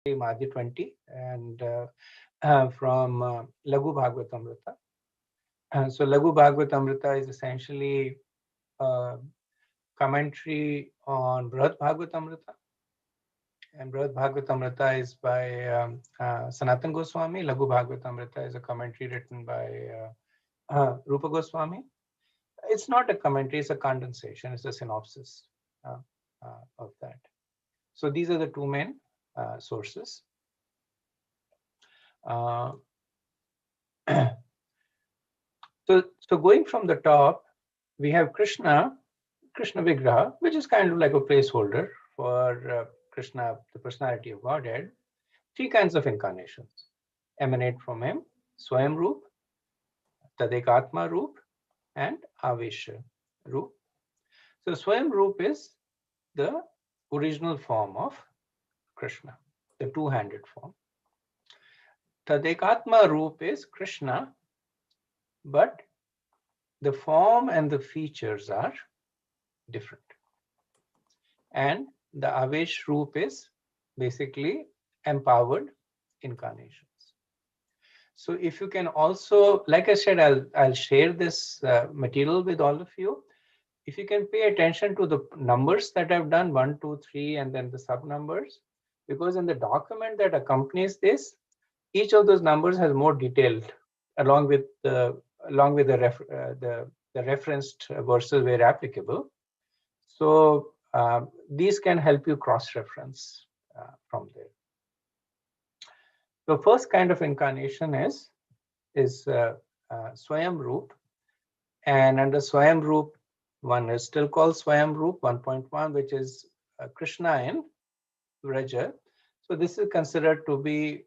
Madhya 20 and from Lagu Bhagavatamrita. So Lagu Bhagavatamrita is essentially a commentary on Brihad Bhagavatamrita. And Brihad Bhagavatamrita is by Sanatan Goswami. Lagu Bhagavatamrita is a commentary written by Rupa Goswami. It's not a commentary, it's a condensation, it's a synopsis of that. So these are the two main sources. So going from the top, we have Krishna Vigraha, which is kind of like a placeholder for Krishna, the personality of Godhead. Three kinds of incarnations emanate from him: Swayam Roop, Tadekatma Roop, and Avesha Roop. So Swayam Roop is the original form of Krishna, the two-handed form. Tadekatma Roop is Krishna, but the form and the features are different. And the Avesh Roop is basically empowered incarnations. So if you can also, like I said, I'll share this material with all of you. If you can pay attention to the numbers that I've done, 1, 2, 3, and then the sub numbers, because in the document that accompanies this, each of those numbers has more detail along with the referenced verses where applicable. So these can help you cross-reference from there. The first kind of incarnation is Swayam Roop, and under Swayam Roop, one is still called Swayam Roop 1.1, which is Krishna in Vraja. So this is considered to be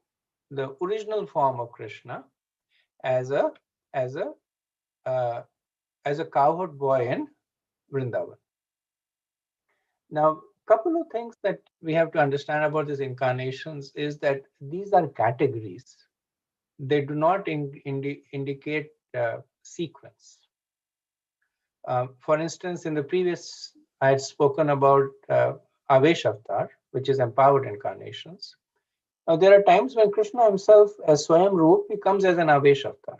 the original form of Krishna as a cowherd boy in Vrindavan. Now, couple of things that we have to understand about these incarnations is that these are categories. They do not indicate sequence. For instance, in the previous, I had spoken about Avesh Avatar, which is empowered incarnations. Now, there are times when Krishna himself, as Swayam Roop, he comes as an Avesh Avatar.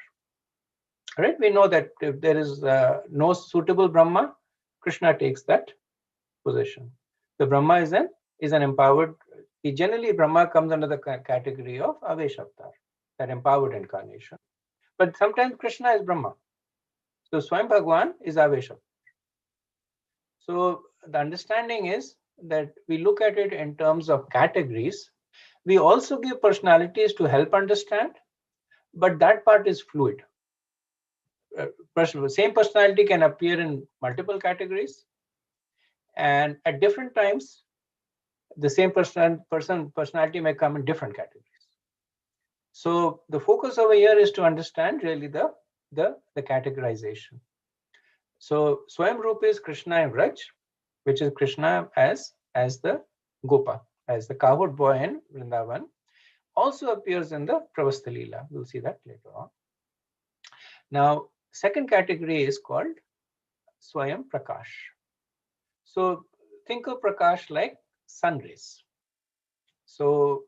Right? We know that if there is no suitable Brahma, Krishna takes that position. The Brahma is an empowered. Generally, Brahma comes under the category of Avesh Avatar, that empowered incarnation. But sometimes Krishna is Brahma. So Swayam Bhagwan is Avesh Avatar. So the understanding is that we look at it in terms of categories. We also give personalities to help understand, but that part is fluid. Same personality can appear in multiple categories, and at different times, the same personality may come in different categories. So the focus over here is to understand really the categorization. So Swayam Roop is Krishna in Vraj, which is Krishna as the Gopa, as the cowherd boy in Vrindavan, also appears in the Pravasta Leela. We'll see that later on. Now, second category is called Swayam Prakash. So think of Prakash like sun rays. So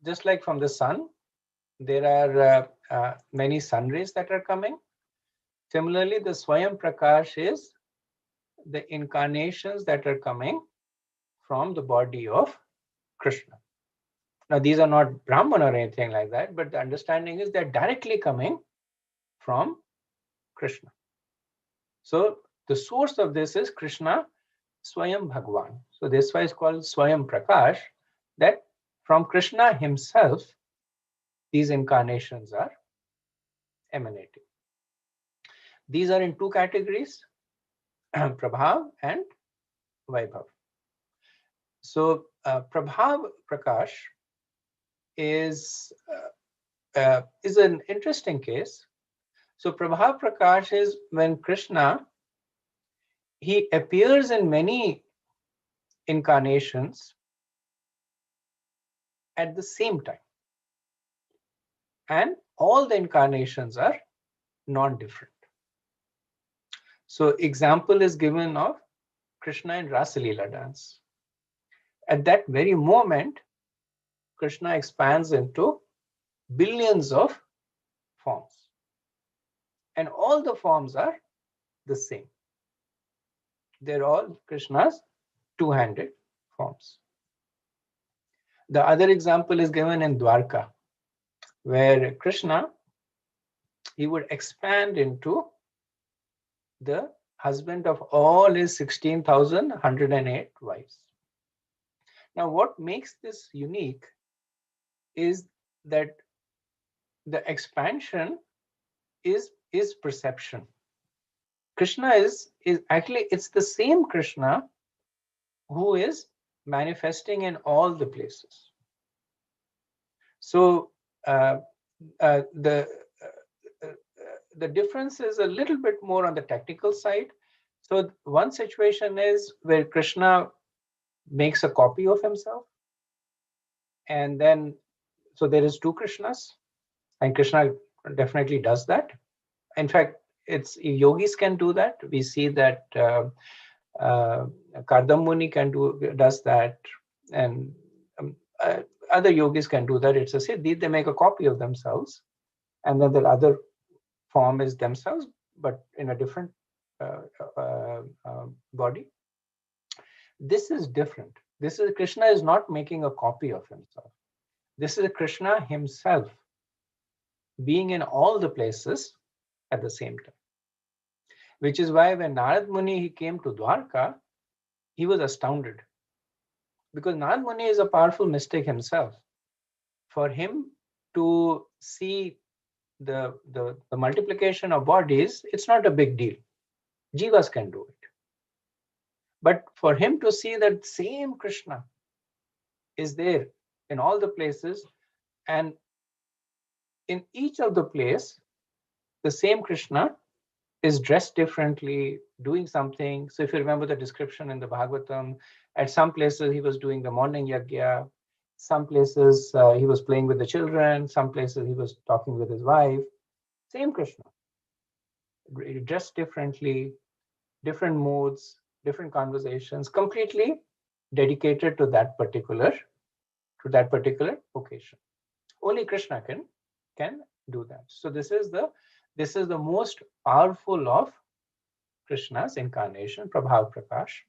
just like from the sun, there are many sun rays that are coming. Similarly, the Swayam Prakash is the incarnations that are coming from the body of Krishna. Now, these are not Brahman or anything like that, but the understanding is they're directly coming from Krishna. So the source of this is Krishna Swayam Bhagwan. So this is why it's called Swayam Prakash, that from Krishna himself, these incarnations are emanating. These are in two categories, Prabhav and Vaibhava. So Prabhav Prakash is an interesting case. So Prabhav Prakash is when Krishna, he appears in many incarnations at the same time. And all the incarnations are non-different. So example is given of Krishna in Rasa Leela dance. At that very moment, Krishna expands into billions of forms. And all the forms are the same. They're all Krishna's two-handed forms. The other example is given in Dwarka, where Krishna, he would expand into the husband of all his 16,108 wives. Now, what makes this unique is that the expansion is perception. Krishna is actually, it's the same Krishna who is manifesting in all the places. So the difference is a little bit more on the technical side. So one situation is where Krishna makes a copy of himself, and then so there is two Krishnas, and Krishna definitely does that. In fact, it's yogis can do that. We see that Kardam Muni does that, and other yogis can do that. It's a siddhi. They make a copy of themselves, and then the other form is themselves, but in a different body. This is different. This is Krishna is not making a copy of himself. This is Krishna himself being in all the places at the same time. Which is why when Narad Muni he came to Dwarka, he was astounded. Because Narad Muni is a powerful mystic himself. For him to see the multiplication of bodies, it's not a big deal. Jivas can do it. But for him to see that same Krishna is there in all the places, and in each of the place, the same Krishna is dressed differently, doing something. So if you remember the description in the Bhagavatam, at some places he was doing the morning yajna, some places he was playing with the children, some places he was talking with his wife. Same Krishna, dressed differently, different modes, different conversations, completely dedicated to that particular occasion. Only Krishna can do that. So this is the most powerful of Krishna's incarnation, Prabhav Prakash.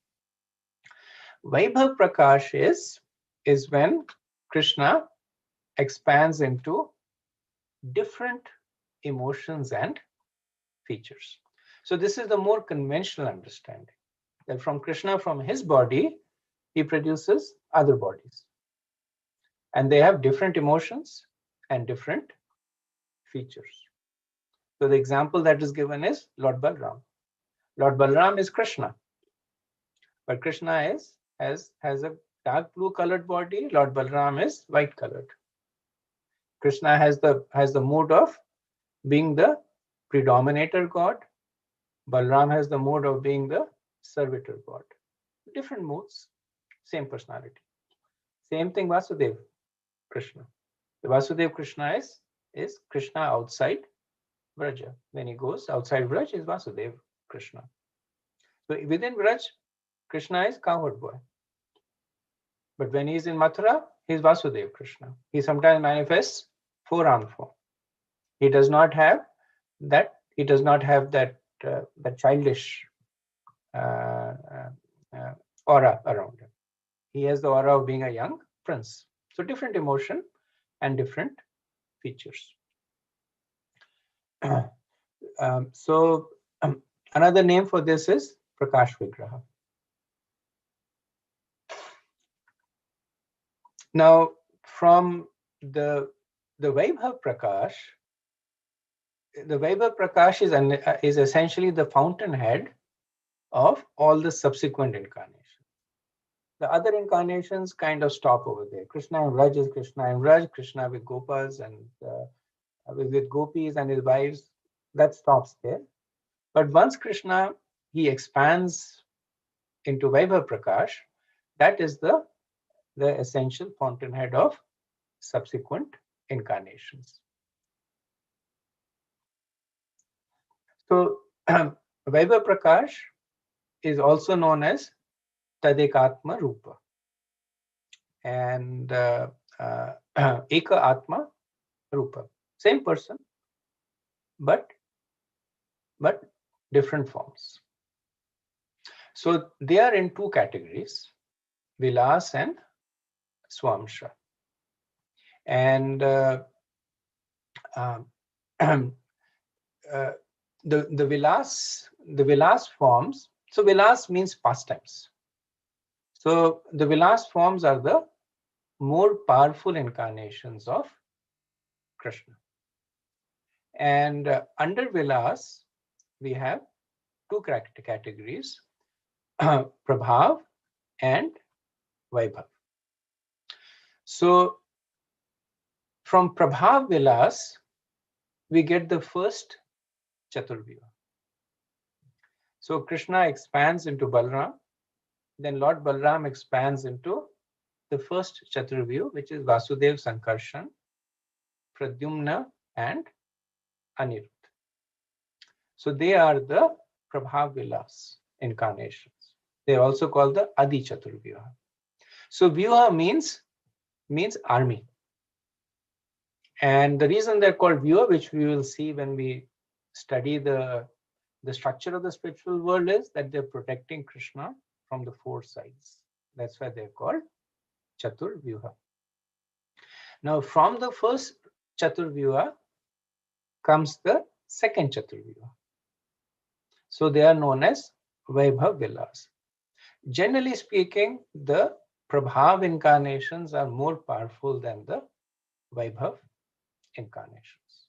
Vaibhav Prakash is when Krishna expands into different emotions and features. So this is the more conventional understanding, that from Krishna, from his body, he produces other bodies. And they have different emotions and different features. So the example that is given is Lord Balram. Lord Balram is Krishna, but Krishna has a dark blue colored body. Lord Balram is white colored. Krishna has the mood of being the predominator god. Balram has the mode of being the servitor god. Different moods, same personality. Same thing Vasudev Krishna. The Vasudev Krishna is Krishna outside Vraja. When he goes outside Vraj, is Vasudev Krishna. So within Vraj, Krishna is cowherd boy. But when he's in Mathura, he's Vasudev Krishna. He sometimes manifests four-armed form. He does not have that. He does not have that childish aura around him. He has the aura of being a young prince. So different emotion and different features. Another name for this is Prakash Vigraha. Now, from the Vaibhava Prakash, the Vaibhava Prakash is essentially the fountainhead of all the subsequent incarnations. The other incarnations kind of stop over there. Krishna and Raj is Krishna and Raj, Krishna with Gopas and with Gopis and his wives, that stops there. But once Krishna, he expands into Vaibhava Prakash, that is the essential fountainhead of subsequent incarnations. So Vaibhava Prakash is also known as Tadekatma Rupa. And Eka Atma Rupa. Same person, but different forms. So they are in two categories, Vilas and Swamsha. And the Vilas forms. So Vilas means pastimes. So the Vilas forms are the more powerful incarnations of Krishna. And under Vilas, we have two categories, Prabhav and Vaibhava. So from Prabhav Vilas, we get the first Chaturvyuha. So Krishna expands into Balram, then Lord Balram expands into the first Chaturvyuha, which is Vasudev Sankarshan, Pradyumna, and Anirudh. So they are the Prabhav Vilas incarnations. They are also called the Adi Chaturvyuha. So Vyuha means army. And the reason they're called Vyuha, which we will see when we study the structure of the spiritual world, is that they're protecting Krishna from the four sides. That's why they're called Chaturvyuha. Now, from the first Chaturvyuha comes the second Chaturvyuha. So they are known as Vaibhava Vilas. Generally speaking, the Prabhav incarnations are more powerful than the Vaibhav incarnations,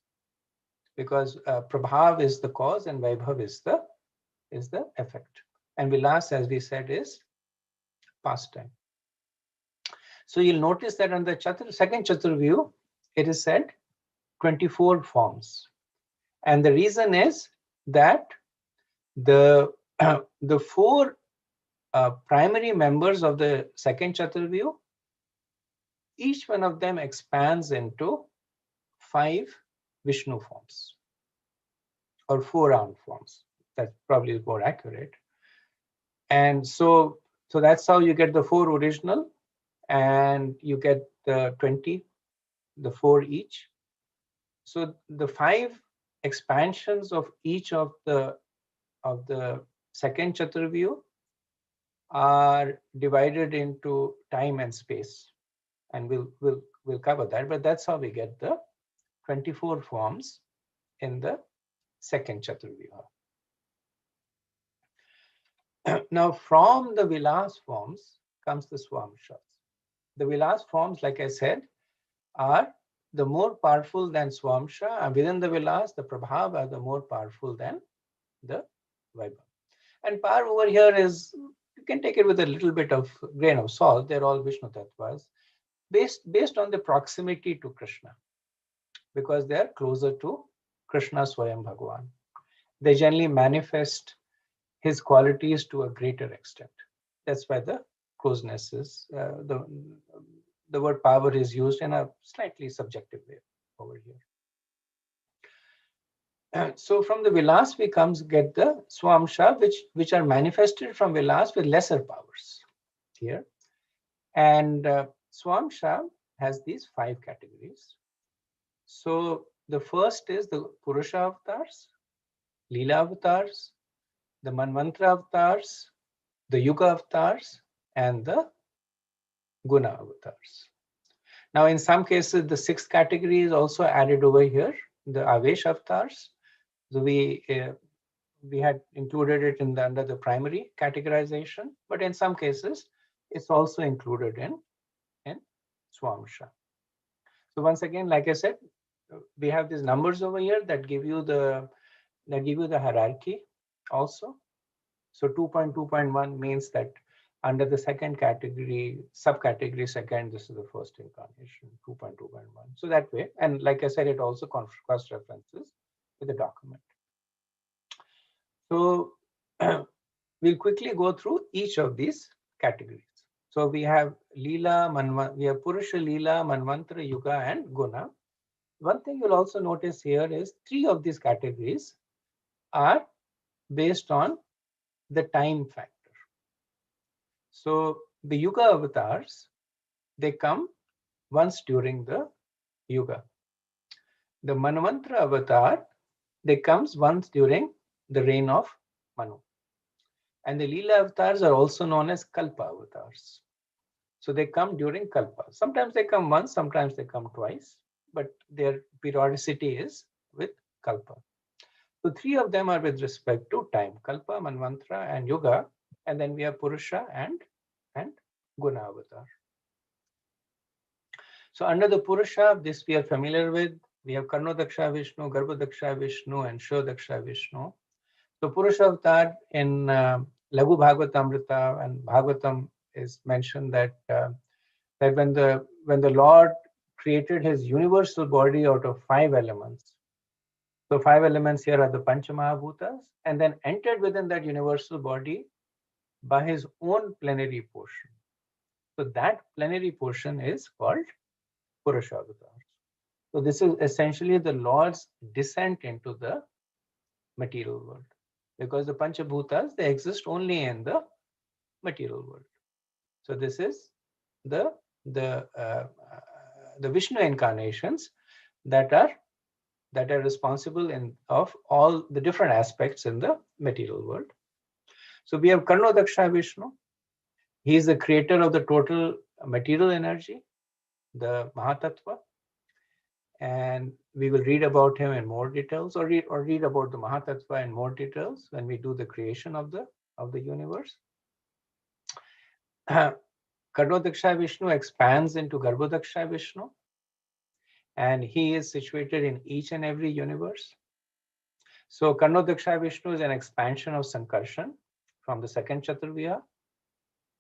because Prabhav is the cause and Vaibhav is the effect. And Vilas, as we said, is pastime. So you'll notice that on the second Chaturvyuha, it is said 24 forms. And the reason is that the four primary members of the second Chaturvyuha, each one of them expands into 5 Vishnu forms or 4 armed forms. That probably is more accurate. And so that's how you get the 4 original, and you get the 20, the 4 each. So the 5 expansions of each of the second Chaturvyuha are divided into time and space, and we'll cover that. But that's how we get the 24 forms in the second Chaturvyuha. Now, from the Vilas forms comes the Swamshas. The Vilas forms, like I said, are the more powerful than Swamsha, and within the Vilas, the Prabhav are the more powerful than the Vaibhava. And power over here is, you can take it with a little bit of grain of salt. They're all Vishnu Tattvas, based on the proximity to Krishna, because they are closer to Krishna Swayam Bhagavan. They generally manifest his qualities to a greater extent. That's why the closeness is, the word power is used in a slightly subjective way over here. So from the Vilas we get the Swamsha, which are manifested from Vilas with lesser powers here. And Swamsha has these 5 categories. So the first is the Purusha avatars, Leela avatars, the Manvantra avatars, the Yuga avatars, and the Guna avatars. Now, in some cases, the 6th category is also added over here, the Avesh avatars. So we had included it under the primary categorization, but in some cases, it's also included in Swamsha. So once again, like I said, we have these numbers over here that give you the hierarchy also. So 2.2.1 means that under the second category, subcategory second, this is the first incarnation, 2.2.1. So that way, and like I said, it also cross references with the document. So we'll quickly go through each of these categories. So we have Leela, we have Purusha, Leela, Manvantra, Yuga, and Guna. One thing you'll also notice here is 3 of these categories are based on the time factor. So the Yuga avatars, they come once during the Yuga. The Manvantara avatar, they comes once during the reign of Manu. And the Leela avatars are also known as Kalpa avatars. So they come during Kalpa. Sometimes they come once, sometimes they come twice, but their periodicity is with Kalpa. So three of them are with respect to time: Kalpa, Manvantara, and Yuga. And then we have Purusha and Guna avatar. So under the Purusha, this we are familiar with. We have Karnodaksha Vishnu, Garbhodaksha Vishnu, and Shodaksha Vishnu. So Purusha avatar in Laghu Bhagavatamrita and Bhagavatam is mentioned that that when the Lord created his universal body out of 5 elements. So 5 elements here are the Panchamahabhutas, and then entered within that universal body by his own plenary portion. So that plenary portion is called Purusha avatar. So this is essentially the Lord's descent into the material world, because the Panchabhutas, they exist only in the material world. So this is the Vishnu incarnations that are responsible of all the different aspects in the material world. So we have Karnodaksha Vishnu. He is the creator of the total material energy, the Mahatattva. And we will read about him in more details, or read about the Mahatattva in more details when we do the creation of the universe. Karnodaksha Vishnu expands into Garbhodaksha Vishnu, and he is situated in each and every universe. So Karnodaksha Vishnu is an expansion of Sankarshan from the second Chaturvya.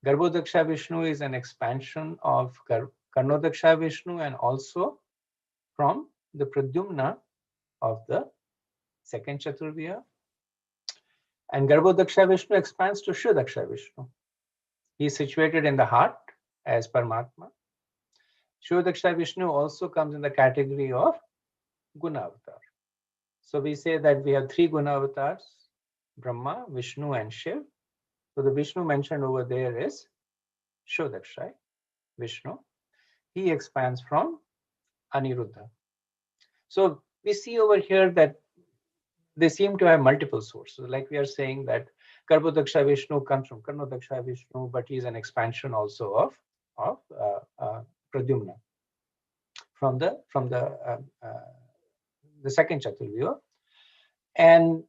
Garbhodaksha Vishnu is an expansion of Karnodaksha Vishnu and also from the Pradyumna of the second Chaturvya. And Garbhodaksha Vishnu expands to Shodaksha Vishnu. He is situated in the heart as Paramatma. Shodaksha Vishnu also comes in the category of Guna avatar. So we say that we have 3 Guna avatars: Brahma, Vishnu, and Shiv. So the Vishnu mentioned over there is Shodaksha Vishnu. He expands from Aniruddha. So we see over here that they seem to have multiple sources. Like we are saying that Garbhodaksha Vishnu comes from Karnodaksha Vishnu, but he is an expansion also of Pradyumna from the second Chaturvya. And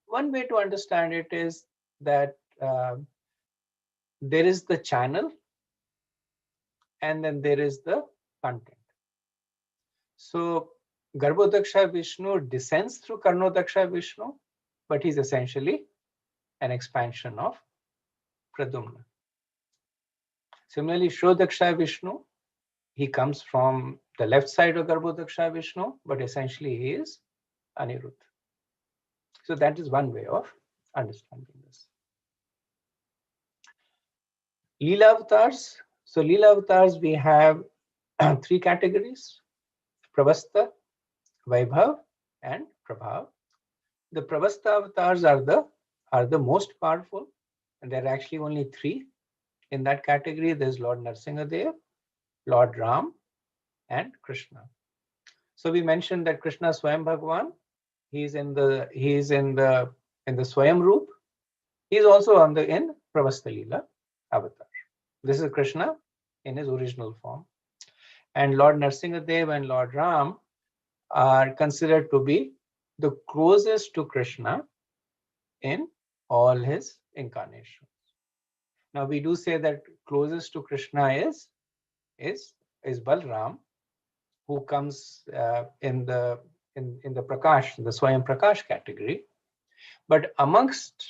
one way to understand it is that there is the channel and then there is the content. So Garbhodaksha Vishnu descends through Karnodaksha Vishnu, but he's essentially an expansion of Pradyumna. Similarly, Shodaksha Vishnu, he comes from the left side of Garbhodaksha Vishnu, but essentially he is Aniruddha. So that is one way of understanding this. Leela avatars. So Leela avatars, we have 3 categories: Pravasta, Vaibhava, and Prabhav. The Pravasta avatars are the most powerful, and there are actually only 3 in that category. There's Lord Narsingadev, Lord Ram, and Krishna. So we mentioned that Krishna Swayam Bhagavan, he is in the Swayam Roop. He is also in Pravasta Leela avatar. This is Krishna in his original form. And Lord Narsingadev and Lord Ram are considered to be the closest to Krishna in all his incarnations. Now we do say that closest to Krishna is Balram, who comes in the Prakash, the Swayam Prakash category. But amongst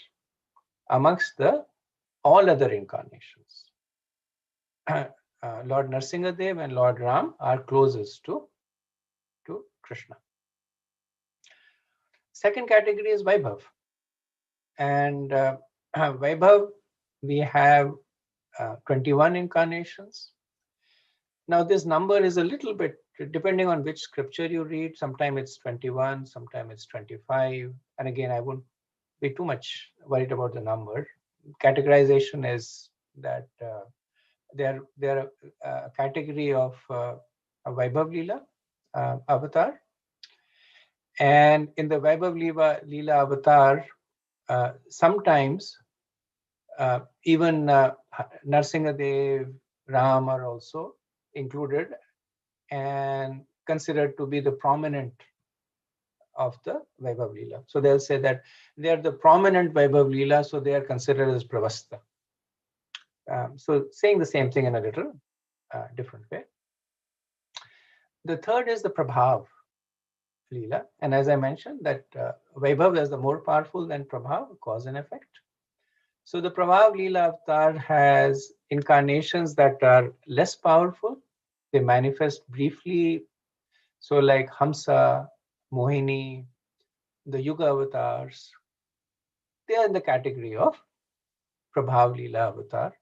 the all other incarnations, Lord Narsingadev and Lord Ram are closest to Krishna. Second category is Vaibhava. And Vaibhava, we have 21 incarnations. Now this number is a little bit, depending on which scripture you read, sometimes it's 21, sometimes it's 25. And again, I won't be too much worried about the number. Categorization is that They're a category of a Vaibhava Leela avatar. And in the Vaibhava Leela avatar, sometimes even Narsingadev, Ram are also included and considered to be the prominent of the Vaibhava Leela. So they'll say that they are the prominent Vaibhava Leela, so they are considered as Pravasta. So saying the same thing in a little different way. The third is the Prabhav Leela. And as I mentioned, that Vaibhav is the more powerful than Prabhav, cause and effect. So the Prabhav Leela avatar has incarnations that are less powerful. They manifest briefly. So like Hamsa, Mohini, the Yuga avatars, they are in the category of Prabhav Leela avatar.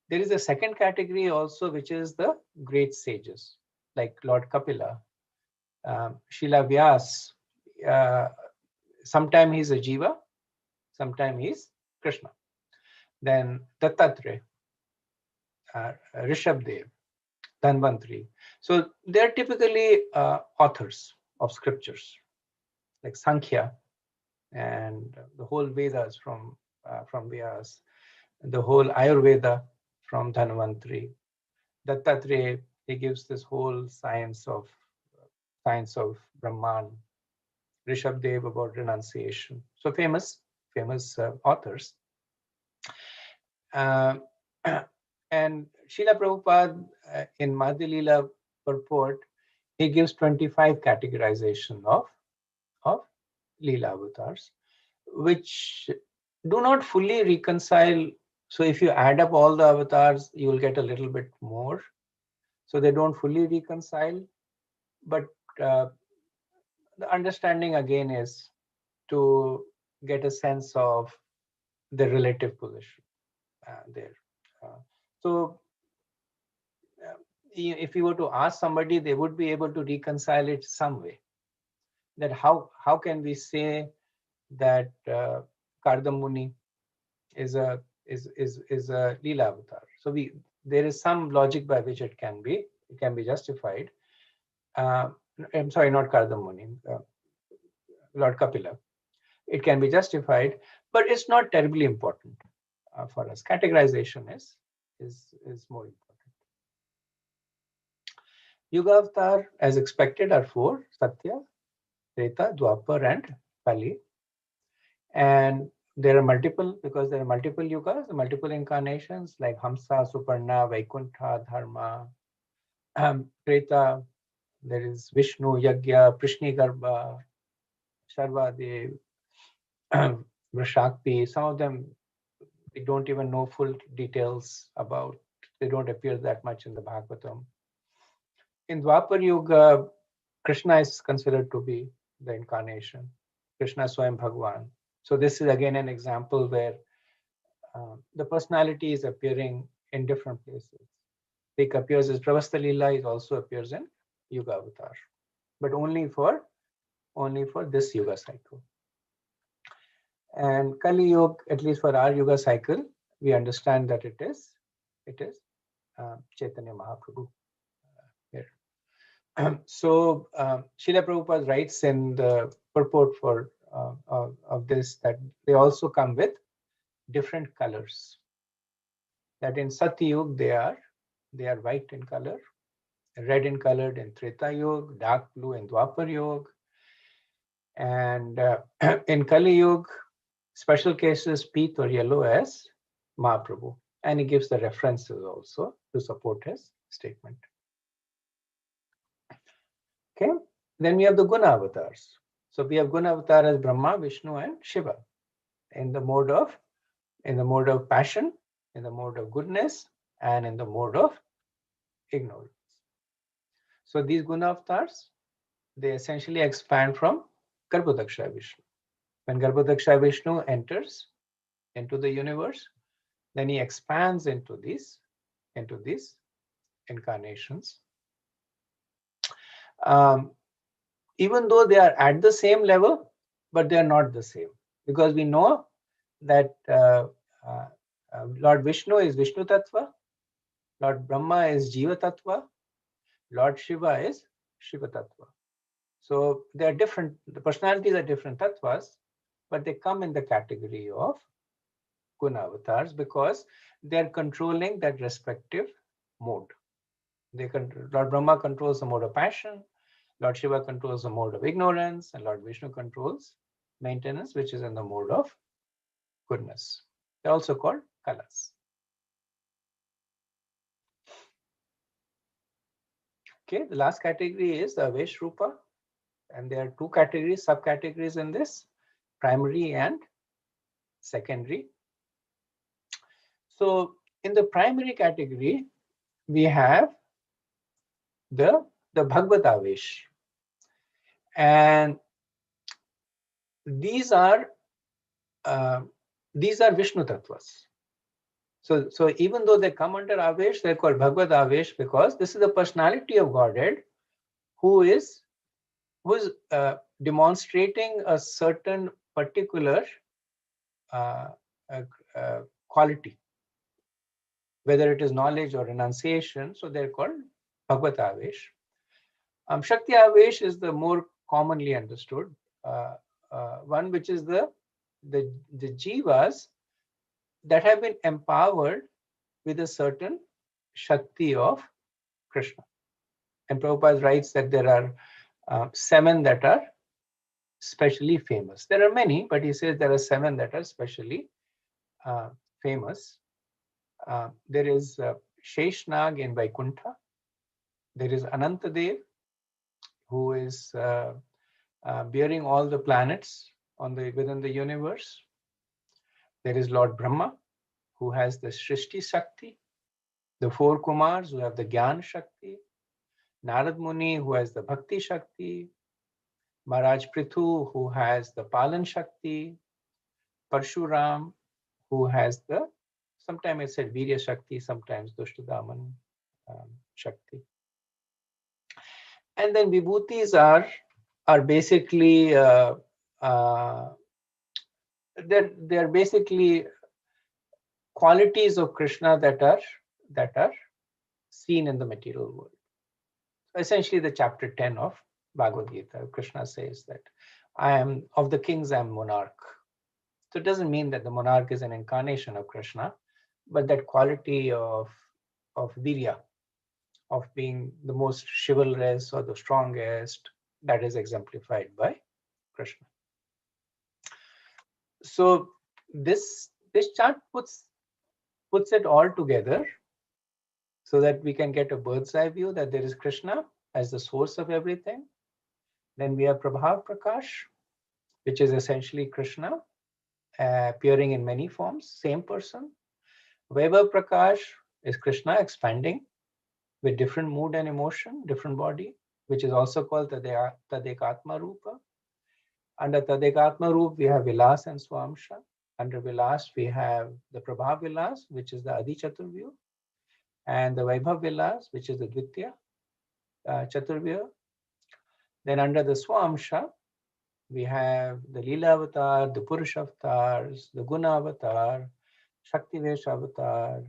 There is a second category also, which is the great sages, like Lord Kapila, Srila Vyas. Sometime he's a Jiva, sometime he's Krishna. Then Dattatreya, Rishabdev, Dhanvantri. So they're typically authors of scriptures, like Sankhya and the whole Vedas from Vyas, the whole Ayurveda from Dhanvantri. Dattatreya, he gives this whole science of Brahman. Rishabdev about renunciation. So famous authors. And Srila Prabhupada in Madhya Leela purport, he gives 25 categorization of Leela avatars, which do not fully reconcile. So if you add up all the avatars, you will get a little bit more. So they don't fully reconcile. But the understanding again is to get a sense of the relative position there. So if you were to ask somebody, they would be able to reconcile it some way. That how can we say that Kardam Muni is a Leela avatar? So there is some logic by which it can be justified. I'm sorry, not Kardam Muni, Lord Kapila. It can be justified, but it's not terribly important for us. Categorization is more important. Yuga avatar, as expected, are 4: Satya, Treta, Dwapar, and Kali. And there are multiple, because there are multiple yugas, multiple incarnations like Hamsa, Suparna, Vaikuntha, Dharma. Treta, there is Vishnu, Yagya, Prishnigarbha, Sharvadev, Vrishakti. Some of them we don't even know full details about. They don't appear that much in the Bhagavatam. In Dwapar Yuga, Krishna is considered to be the incarnation. Krishna Swayam Bhagwan. So this is again an example where the personality is appearing in different places. It appears as Pravasta Leela, it also appears in Yuga Avatar, but only for this Yuga cycle. And Kali Yuga, at least for our Yuga cycle, we understand that it is Chaitanya Mahaprabhu. Here. So Srila Prabhupada writes in the purport for of this that they also come with different colors. That in Satya Yuga they are white in color, red in color in Treta Yuga, dark blue in Dwapar Yuga, and in Kali Yuga, special cases peat or yellow as Mahaprabhu, and he gives the references also to support his statement. Okay, then we have the Guna avatars. So we have Guna avatar as Brahma, Vishnu, and Shiva in the mode of passion, in the mode of goodness, and in the mode of ignorance. So these Guna avatars, they essentially expand from Garbhodaksha Vishnu. When Garbhodaksha Vishnu enters into the universe, then he expands into these incarnations. Even though they are at the same level, but they are not the same, because we know that Lord Vishnu is Vishnu Tattva, Lord Brahma is Jiva Tattva, Lord Shiva is Shiva Tattva. So they are different, the personalities are different tattvas, but they come in the category of Guna avatars because they are controlling that respective mode. Lord Brahma controls the mode of passion, Lord Shiva controls the mode of ignorance, and Lord Vishnu controls maintenance, which is in the mode of goodness. They're also called kalas. Okay, the last category is the Avesh Rupa, and there are two categories, subcategories in this, primary and secondary. So in the primary category, we have the Bhagavad Avesh. And these are Vishnu Tattvas. So even though they come under Avesh, they're called Bhagavad Avesh because this is the personality of Godhead who is demonstrating a certain particular quality, whether it is knowledge or renunciation. So they're called Bhagavad Avesh. Shakti Avesh is the more commonly understood one, which is the jivas that have been empowered with a certain Shakti of Krishna. And Prabhupada writes that there are 7 that are specially famous. There are many, but he says there are 7 that are specially famous. There is Sheshnag in Vaikuntha. There is Anantadev, who is bearing all the planets within the universe. There is Lord Brahma, who has the Srishti Shakti. The 4 Kumars, who have the Gyan Shakti. Narad Muni, who has the Bhakti Shakti. Maharaj Prithu, who has the Palan Shakti. Parshuram, who has sometimes it said Virya Shakti, sometimes Dushtadaman Shakti. And then Vibhutis are basically they're basically qualities of Krishna that are seen in the material world. Essentially, the chapter 10 of Bhagavad Gita, Krishna says that I am of the kings, I am monarch. So it doesn't mean that the monarch is an incarnation of Krishna, but that quality of virya, of being the most chivalrous or the strongest, that is exemplified by Krishna. So this chart puts it all together so that we can get a bird's eye view that there is Krishna as the source of everything. Then we have Prabhav Prakash, which is essentially Krishna appearing in many forms, same person. Vaibhava Prakash is Krishna expanding with different mood and emotion, different body, which is also called Tadekatma Rupa. Under Tadekatma Rupa, we have Vilas and Swamsha. Under Vilas, we have the Prabhav Vilas, which is the Adi Chaturvyu, and the Vaibhav Vilas, which is the Dvitya Chaturvyu. Then under the Swamsha, we have the Leela Avatar, the Purusha Avatars, the Guna Avatar, Shakti Vesh Avatar,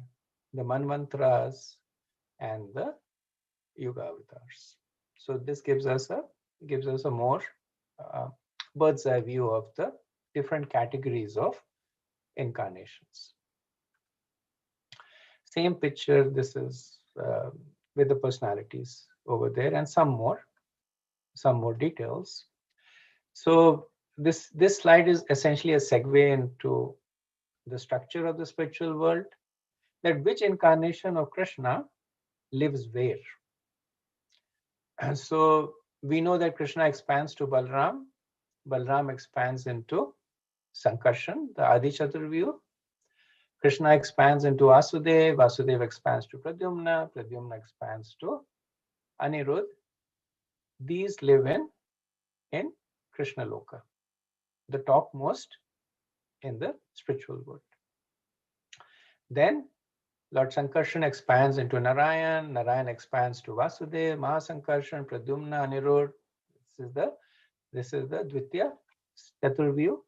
the Manvantras, and the Yuga Avatars. So this gives us a more bird's eye view of the different categories of incarnations. Same picture, this is with the personalities over there and some more details. So this slide is essentially a segue into the structure of the spiritual world, that which incarnation of Krishna lives where. And so we know that Krishna expands to Balram. Balram expands into Sankarshan, the Adi Chaturvyu. Krishna expands into Vasudeva. Vasudeva expands to Pradyumna. Pradyumna expands to Anirudh. These live in Krishna Loka, the topmost in the spiritual world. Then Lord Sankarshan expands into Narayan. Narayan expands to Vasudeva, Mahasankarshan, Pradyumna, Anirudh. This is the Dvitya Chaturvyu.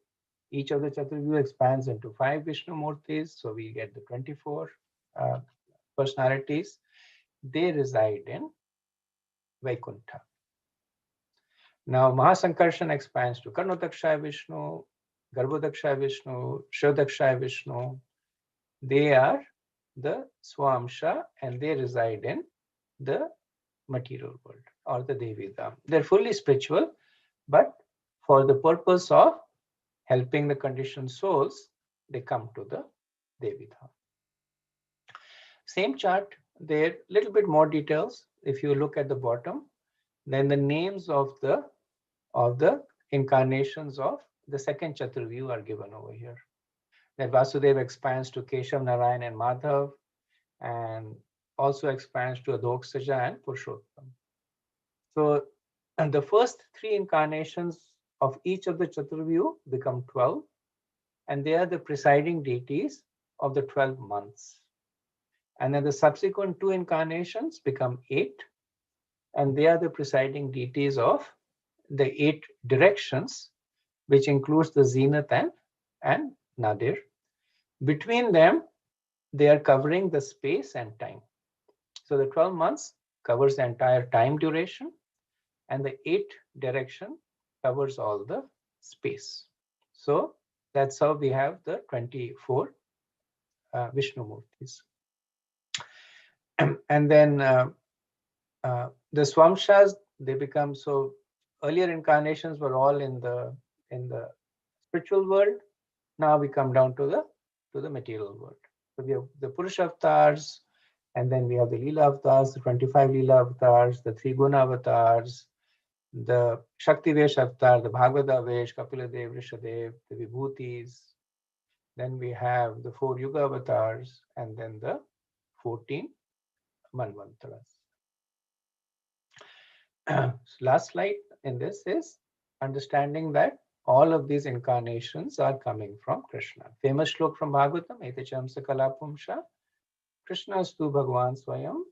Each of the Chaturvyu expands into 5 Vishnu Murtis, so we get the 24 personalities, they reside in Vaikuntha. Now, Mahasankarshan expands to Karnodakshaya Vishnu, Garbhodakshaya Vishnu, Shodakshaya Vishnu. They are the Swamsha and they reside in the material world or the Devi Dham. They're fully spiritual, but for the purpose of helping the conditioned souls, they come to the Devi Dham. Same chart, there little bit more details. If you look at the bottom, then the names of the incarnations of the second Chaturvyu are given over here. That Vasudeva expands to Keshav, Narayan, and Madhav, and also expands to Adoksaja and Purushottam. So, and the first 3 incarnations of each of the Chaturvyu become 12, and they are the presiding deities of the 12 months. And then the subsequent 2 incarnations become 8, and they are the presiding deities of the 8 directions, which includes the Zenith and Nadir. Between them, they are covering the space and time. So the 12 months covers the entire time duration, and the 8 direction covers all the space. So that's how we have the 24 Vishnu Murtis. And then the Swamshas, they become, so earlier incarnations were all in the spiritual world. Now we come down to the material world. So we have the Purusha avatars, and then we have the Leela avatars, the 25 Leela avatars, the 3 Guna avatars, the Shakti Vesh avatar, the Bhagavata Vesh, Kapiladev, Rishadev, the Vibhutis. Then we have the 4 Yuga avatars, and then the 14 Manvantaras. Last slide in this is understanding that all of these incarnations are coming from Krishna. Famous shlok from Bhagavatam, Etacham Sakala Pumsha, Krishna Stu Bhagwan Swayam,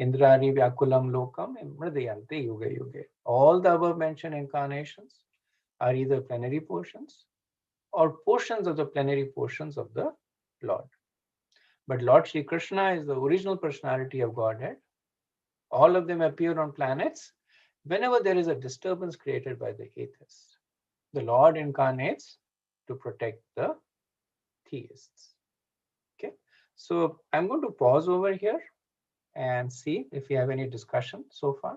Indrari Vyakulam Lokam, Mridayante Yuga Yuga. All the above mentioned incarnations are either plenary portions or portions of the plenary portions of the Lord. But Lord Shri Krishna is the original personality of Godhead. All of them appear on planets whenever there is a disturbance created by the atheists. The Lord incarnates to protect the theists. Okay, so I'm going to pause over here and see if you have any discussion so far.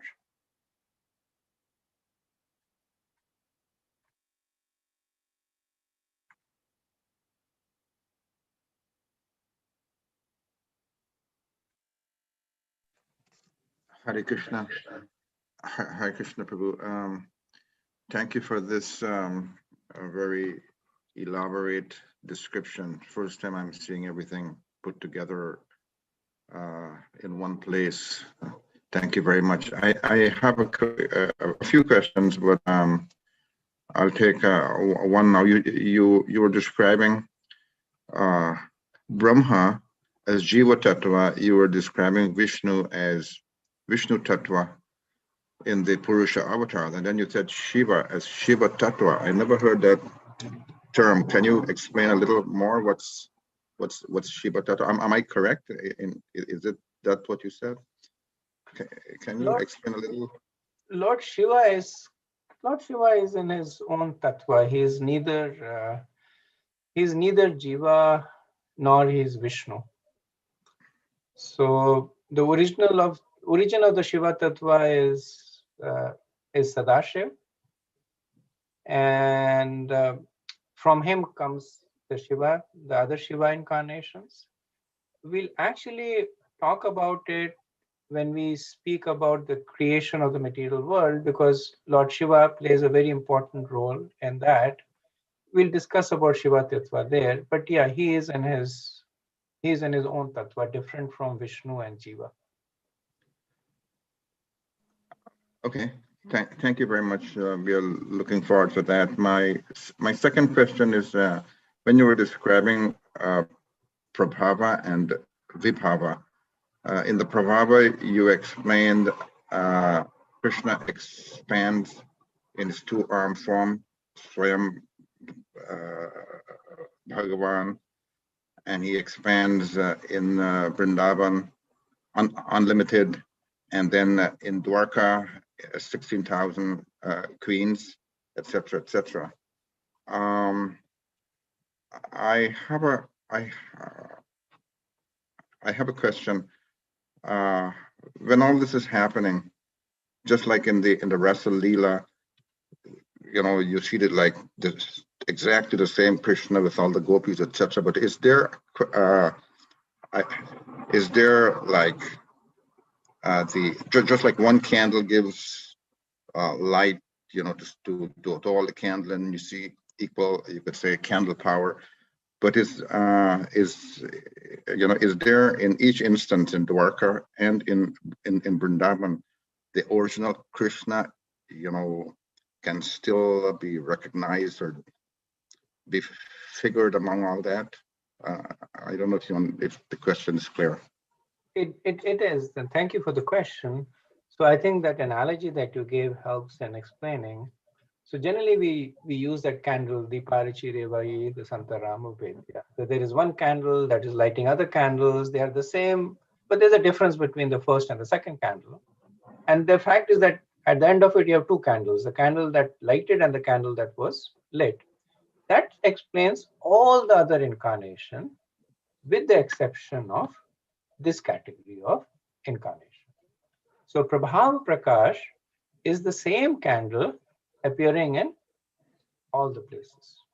Hare Krishna. Hare Krishna Prabhu. Thank you for this very elaborate description. First time I'm seeing everything put together in one place. Thank you very much. I have a few questions, but I'll take one now. You were describing Brahma as Jiva Tattva. You were describing Vishnu as Vishnu Tattva in the Purusha avatar, and then you said Shiva as Shiva Tattva. I never heard that term. Can you explain a little more? What's Shiva Tattva? Am I correct? Is it that what you said? Can you explain a little? Lord Shiva is in his own tattva. He is neither Jiva nor he is Vishnu. So the origin of the Shiva tattva is Sadashiv, and from him comes the other Shiva incarnations. We'll actually talk about it when we speak about the creation of the material world, because Lord Shiva plays a very important role in that. We'll discuss about Shiva tattva there, but yeah, he is in his own tattva, different from Vishnu and Jiva. Okay, thank you very much. We are looking forward to that. My second question is, when you were describing Prabhava and Vibhava, in the Prabhava you explained Krishna expands in his 2-arm form, Swayam Bhagavan, and he expands in Vrindavan, unlimited, and then in Dwarka, 16,000 queens, etc., etc. I have a question. When all this is happening, just like in the Rasa Leela, you see it like this, exactly the same Krishna with all the gopis, etc. But is there like just like one candle gives light, just to all the candle, and you see equal, you could say, candle power. But is there in each instance in Dwarka and in Vrindavan, the original Krishna, can still be recognized or be figured among all that? I don't know if the question is clear. It is, and thank you for the question. So I think that analogy that you gave helps in explaining. So generally we use that candle, the Parichi Revai, the Santarama Vedya. So there is one candle that is lighting other candles. They are the same, but there's a difference between the first and the second candle. And the fact is that at the end of it, you have two candles, the candle that lighted and the candle that was lit. That explains all the other incarnation, with the exception of this category of incarnation. So Prabhava Prakash is the same candle appearing in all the places,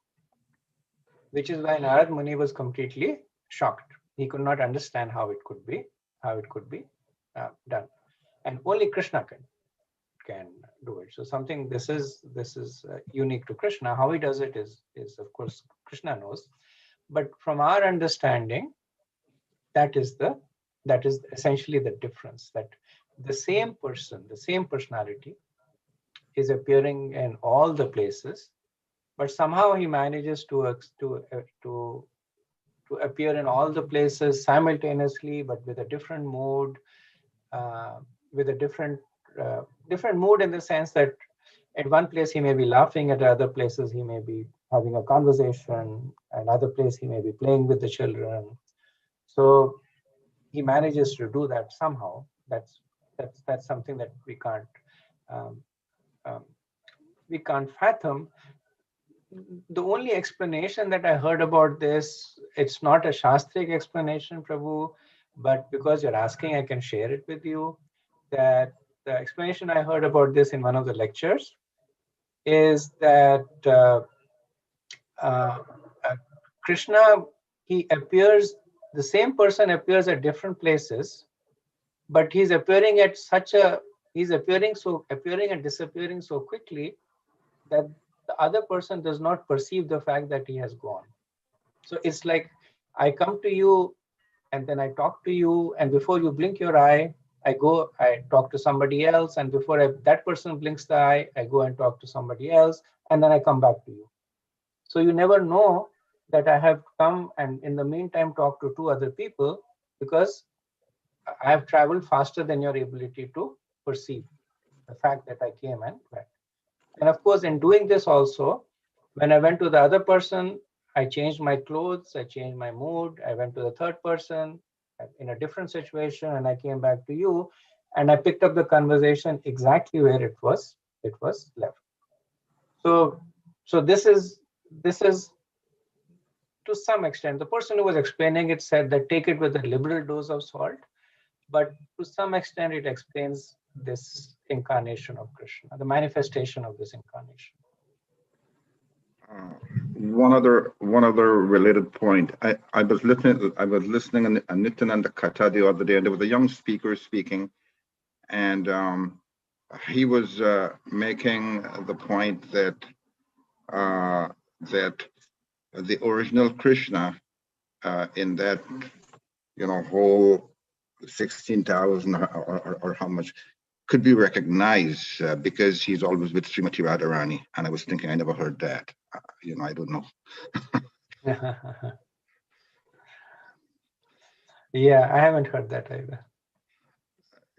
which is why Narad Muni was completely shocked. He could not understand how it could be done, and only Krishna can do it. So something this is unique to Krishna. How he does it is of course Krishna knows, but from our understanding, that is essentially the difference, that the same person, the same personality is appearing in all the places, but somehow he manages to appear in all the places simultaneously, but with a different mood, with a different mood, in the sense that at one place he may be laughing, at other places he may be having a conversation, and other place he may be playing with the children. So he manages to do that somehow. That's something that we can't fathom. The only explanation that I heard about this, it's not a Shastric explanation, Prabhu, but because you're asking, I can share it with you. That the explanation I heard about this in one of the lectures is that Krishna, he appears, the same person appears at different places, but he's appearing and disappearing so quickly that the other person does not perceive the fact that he has gone. So it's like I come to you and then I talk to you, and before you blink your eye, I talk to somebody else, and before that person blinks the eye, I go and talk to somebody else, and then I come back to you. So you never know that I have come and in the meantime talk to two other people, because I have traveled faster than your ability to perceive the fact that I came and went. And of course, in doing this also, when I went to the other person, I changed my clothes, I changed my mood, I went to the third person in a different situation, and I came back to you, and I picked up the conversation exactly where it was left. So this is to some extent, the person who was explaining it said that take it with a liberal dose of salt, but to some extent it explains this incarnation of Krishna, the manifestation of this incarnation. One other related point. I was listening a Nityananda Katha the other day, and there was a young speaker speaking, and he was making the point that the original Krishna in that whole 16,000 or how much could be recognized because he's always with Srimati Radharani. And I was thinking, I never heard that. I don't know. Yeah, I haven't heard that either.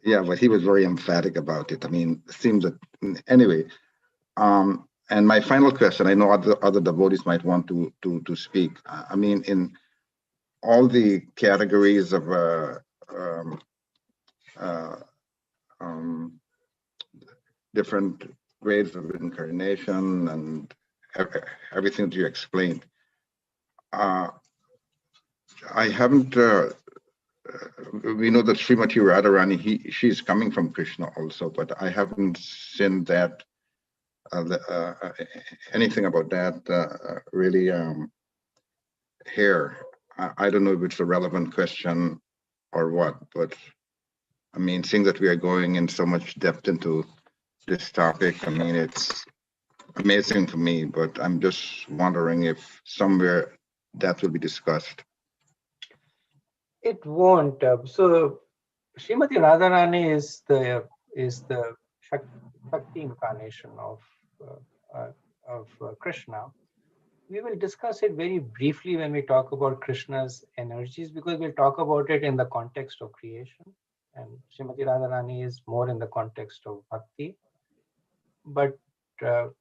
Yeah, but he was very emphatic about it. I mean, it seems that anyway. And my final question, I know other devotees might want to speak. I mean, all the categories of um, uh, um, different grades of incarnation and everything that you explained. I haven't. We know that Srimati Radharani, she's coming from Krishna also, but I haven't seen that anything about that really here. I don't know if it's a relevant question or what, but I mean, seeing that we are going in so much depth into this topic, I mean, it's amazing to me, but I'm just wondering if somewhere that will be discussed. It won't. So Srimati Radharani is the Shakti incarnation of Krishna. We will discuss it very briefly when we talk about Krishna's energies, because we'll talk about it in the context of creation, and Srimati Radharani is more in the context of Bhakti. But that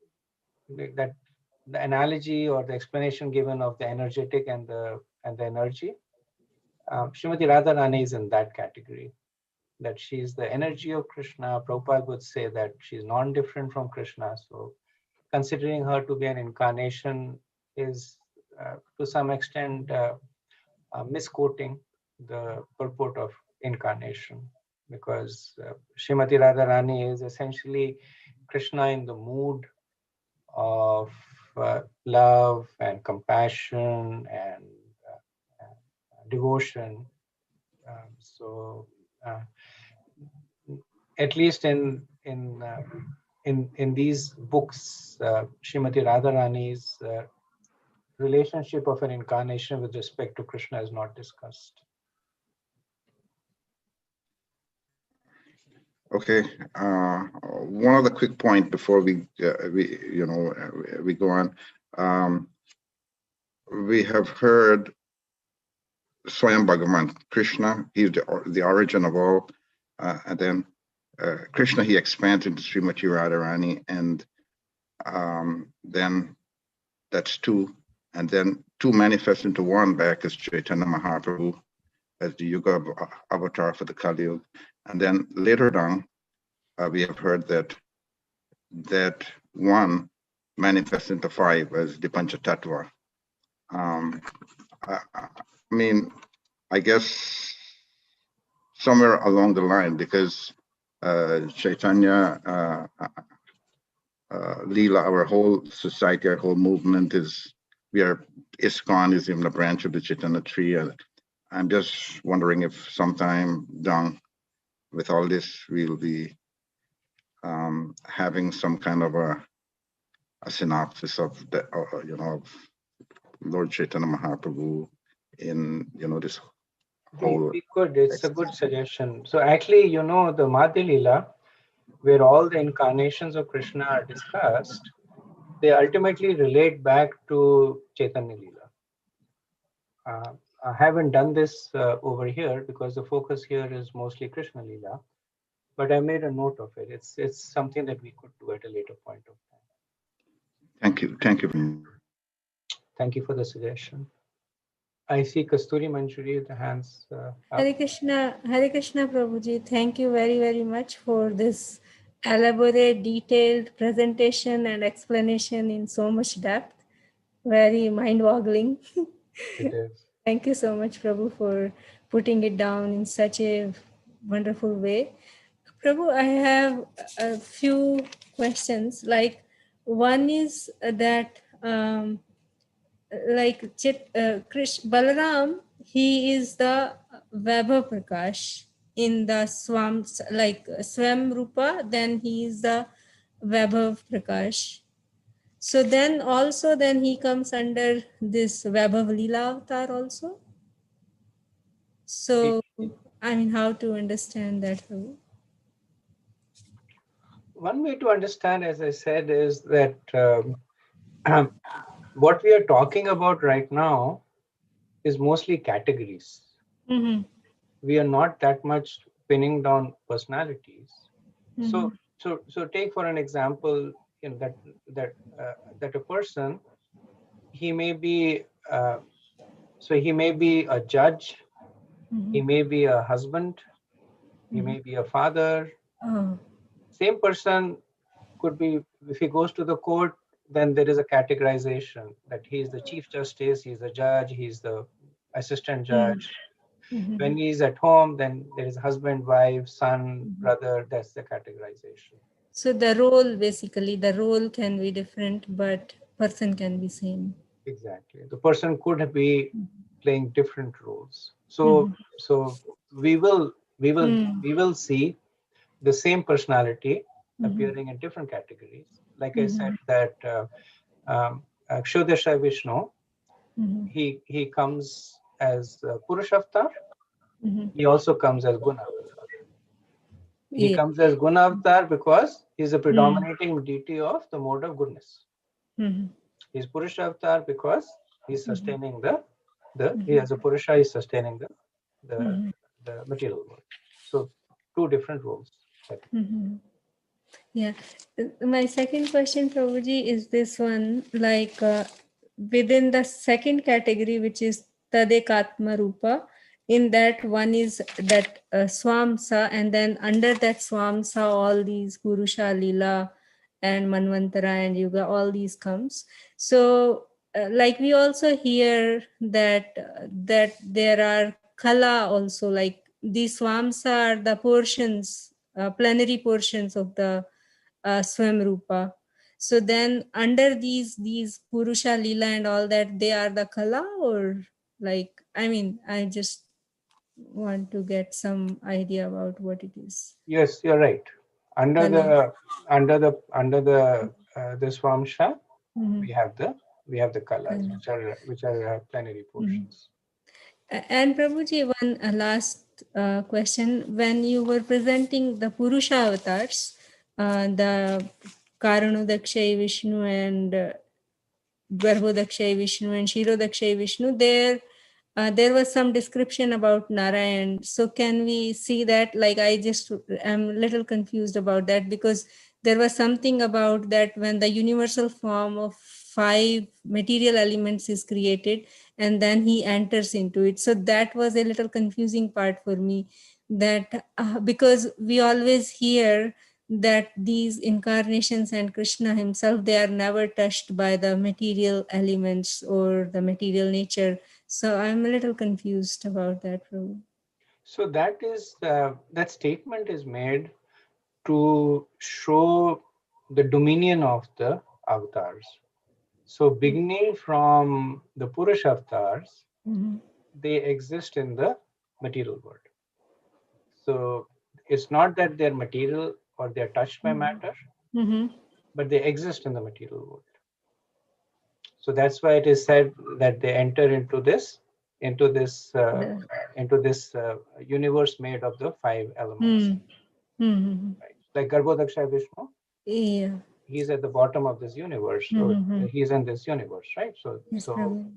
the analogy or the explanation given of the energetic and the energy, Srimati Radharani is in that category, that she is the energy of Krishna. Prabhupada would say that she's non-different from Krishna. So considering her to be an incarnation is to some extent misquoting the purport of incarnation, because Srimati Radharani is essentially Krishna in the mood of love and compassion and devotion. So at least in these books, Srimati Radharani's relationship of an incarnation with respect to Krishna is not discussed. Okay. One other quick point before we go on. We have heard Swayam Bhagavan, Krishna, he's the origin of all, and then Krishna, he expands into Srimati Radharani, and then that's two, and then two manifest into one back as Chaitanya Mahaprabhu, as the Yuga avatar for the Kali Yuga. And then later down, we have heard that one manifests into five as the Panchatattva. I mean, I guess somewhere along the line, because Chaitanya, Leela, our whole society, our whole movement ISKCON is even a branch of the Chaitanya tree. I'm just wondering if sometime down with all this, we'll be having some kind of a synopsis of the, of Lord Chaitanya Mahaprabhu in, this whole. We could, it's a good suggestion. So actually, the Madhya Leela, where all the incarnations of Krishna are discussed, they ultimately relate back to Chaitanya Leela. I haven't done this over here because the focus here is mostly Krishna Leela, but I made a note of it. It's something that we could do at a later point of time. Thank you. Thank you. Thank you for the suggestion. I see Kasturi Manjuri, the hands up. Hare Krishna, Prabhuji. Thank you very, very much for this elaborate, detailed presentation and explanation in so much depth. Very mind-boggling. It is. Thank you so much, Prabhu, for putting it down in such a wonderful way. Prabhu, I have a few questions. Like, one is that Balaram, he is the Vaibhava Prakash in the Swam, like Swam Rupa, then he is the Vaibhava Prakash. So then he comes under this Vaibhava Leela avatar also. So, I mean, how to understand that? One way to understand, as I said, is that what we are talking about right now is mostly categories. Mm-hmm. We are not that much pinning down personalities. Mm-hmm. So take for an example, that a person, he may be So he may be a judge, he Mhm. may be a husband, he may be a father. Oh. Same person could be, if he goes to the court, then there is a categorization that he is the chief justice, he's the judge, he's the assistant judge. Mhm. When he's at home, then there is husband, wife, son, brother. That's the categorization. So the role, basically, the role can be different, but person can be same. Exactly. The person could be playing different roles. So Mhm. so we will we will Mm. we will see the same personality Mhm. appearing in different categories. Like I said, Mhm. that Kshodasha Vishnu, Mhm. he comes as Purush avatar. Mhm. He also comes as Guna avatar. He Yeah. comes as Guna avatar because he's a Mm. predominating deity of the mode of goodness. Mhm. He's Purusha avatar because he's sustaining he as a Purusha is sustaining the Mhm. the material world. So two different roles. Mhm. Yeah. My second question, Prabhuji, is this one, like within the second category, which is Tadekatma Rupa, in that one is that Swamsa, and then under that Swamsa, all these Purusha, Lila, and Manvantara and Yuga, all these comes. So, like we also hear that that there are Kala also, like these Swamsa are the portions, plenary portions of the Swam Rupa. So then under these Purusha Lila and all that, they are the Kala, or like, I mean, I just want to get some idea about what it is. Yes, you're right. Under Kala. the the Swamsha, Mhm. we have the kalas, Kala. which are plenary portions. And Prabhuji, one last question. When you were presenting the Purusha avatars, the Karanodakshai Vishnu and Garbhodakshay Vishnu and Shirodakshay Vishnu, there was some description about Narayan. So can we see that? Like, I just am a little confused about that, because there was something about that when the universal form of 5 material elements is created and then he enters into it. So that was a little confusing part for me, that because we always hear that these incarnations and Krishna himself, they are never touched by the material elements or the material nature. So I'm a little confused about that, Prabhu. So that statement is made to show the dominion of the avatars. So beginning from the Purusha avatars, Mm-hmm. they exist in the material world. So it's not that they're material or they're touched by matter, Mm-hmm. but they exist in the material world. So that's why it is said that they enter into this universe made of the 5 elements. Mm-hmm. Right? Like Garbhodaksha Vishnu, Yeah. he's at the bottom of this universe. So Mm-hmm. he's in this universe, right? So Yes, Prabhu.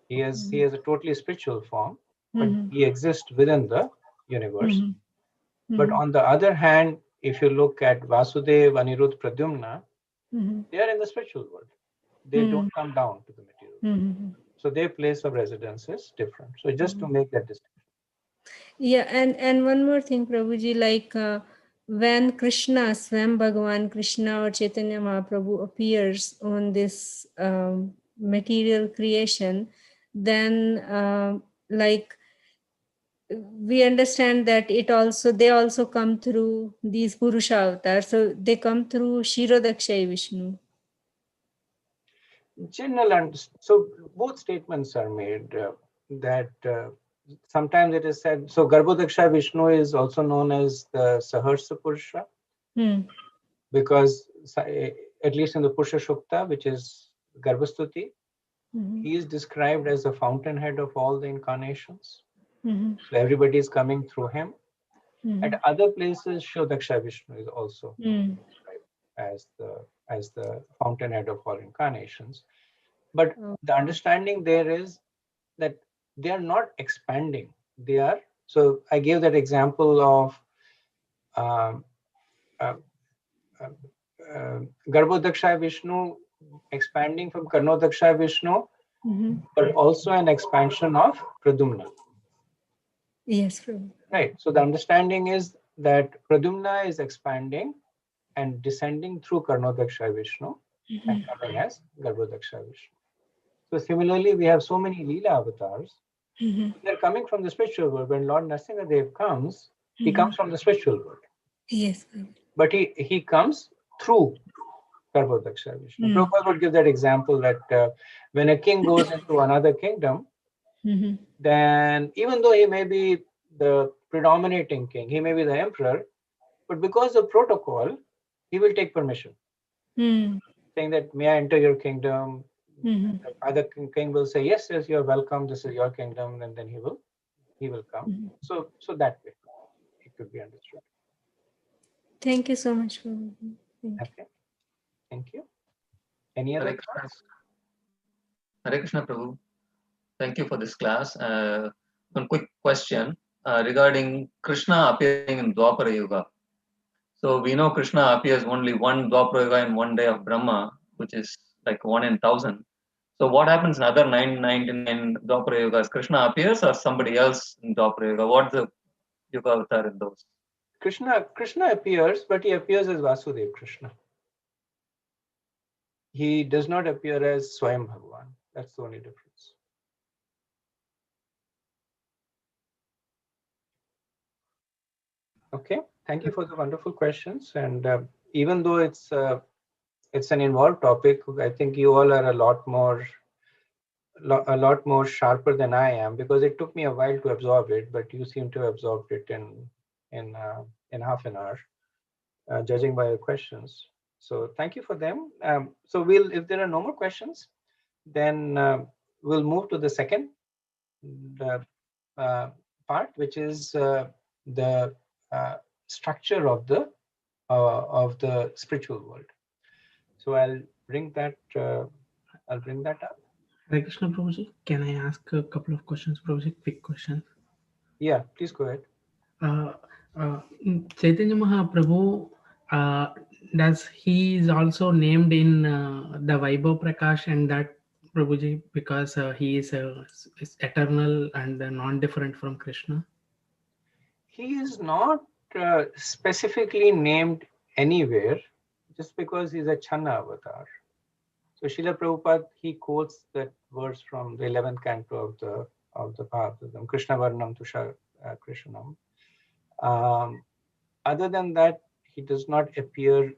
he has a totally spiritual form, but Mm-hmm. he exists within the universe. Mm-hmm. But on the other hand, if you look at Vasudev, Anirudh, Pradyumna, Mm-hmm. they are in the spiritual world. They don't come down to the material. Mm-hmm. So their place of residence is different. So just to make that distinction. Yeah, and one more thing, Prabhuji, like when Krishna, Swam Bhagavan Krishna or Chaitanya Mahaprabhu appears on this material creation, then like we understand that they also come through these Purusha avatars. So they come through Shirodakshay Vishnu. So both statements are made that sometimes it is said. So Garbhodaksha Vishnu is also known as the Saharsa Purusha Hmm. because at least in the Purusha Shukta, which is Garbhastuti, Mm-hmm. he is described as the fountainhead of all the incarnations. Mm-hmm. So everybody is coming through him. Mm-hmm. At other places, Shodaksha Vishnu is also Mm-hmm. described as the fountainhead of all incarnations. But the understanding there is that they are not expanding. They are. So I gave that example of um, uh, Garbhodaksha Vishnu expanding from Karnodaksha Vishnu but also an expansion of Pradumna. Yes, Prabhu. Right. So the understanding is that Pradumna is expanding and descending through Karnodaksha Vishnu and coming as Garbhodaksha Vishnu. So similarly, we have so many Leela avatars. They're coming from the spiritual world. When Lord Nrsimhadev comes, he comes from the spiritual world. Yes, Prabhu. But he comes through Garbhodaksha Vishnu. Prabhupada would give that example that when a king goes into another kingdom, then even though he may be the predominating king, he may be the emperor, but because of protocol, he will take permission, saying that, may I enter your kingdom? The other king will say, yes, yes, you're welcome, this is your kingdom, and then he will come. So that way it could be understood. Thank you so much, Prabhu. Okay, thank you. Any other thoughts? Hare Krishna Prabhu. Thank you for this class. One quick question regarding Krishna appearing in Dwapara Yuga. So we know Krishna appears only one Dwapara Yuga in one day of Brahma, which is like 1 in 1,000. So what happens in other 999 Dwapara Yugas? Krishna appears or somebody else in Dwapara Yuga? What's the Yuga avatar in those? Krishna appears, but he appears as Vasudev Krishna. He does not appear as Swayam Bhagavan. That's the only difference. Okay, thank you for the wonderful questions. And even though it's an involved topic, I think you all are a lot more sharper than I am, because it took me a while to absorb it, but you seem to have absorbed it in half an hour, judging by your questions. So thank you for them. So if there are no more questions, then we'll move to the second part, which is the structure of the spiritual world. So I'll bring that up. Hare Krishna Prabhuji, can I ask a couple of questions, Prabhuji? Quick questions. Yeah, please go ahead. Chaitanya Mahaprabhu, does he is also named in the Vaibhava Prakash and that, Prabhuji, because he is eternal and non-different from Krishna? He is not specifically named anywhere, just because he's a Channa avatar. So Srila Prabhupada, he quotes that verse from the 11th canto of the Bhagavatam, Krishna Varnam Tusha Krishnam. Other than that, he does not appear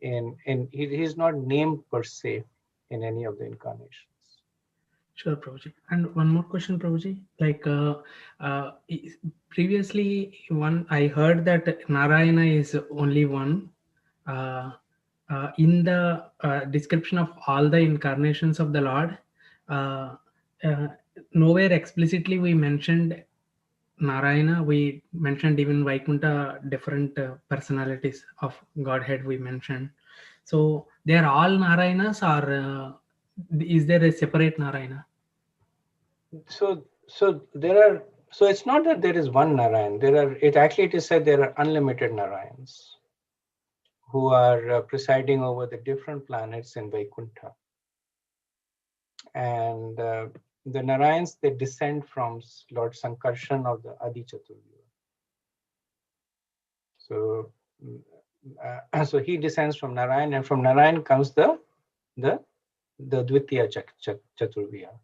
he is not named per se in any of the incarnations. Sure, Prabhuji. And one more question, Prabhuji. Like previously, I heard that Narayana is only one. In the description of all the incarnations of the Lord, nowhere explicitly we mentioned Narayana. We mentioned even Vaikuntha, different personalities of Godhead we mentioned. So they are all Narayanas, or is there a separate Narayana? So it's not that there is one Narayan. It is said there are unlimited Narayans who are presiding over the different planets in Vaikuntha. And the Narayans, they descend from Lord Sankarshan of the Adi Chaturvyuha. So he descends from Narayan, and from Narayan comes the Dvitiya Chaturvyuha.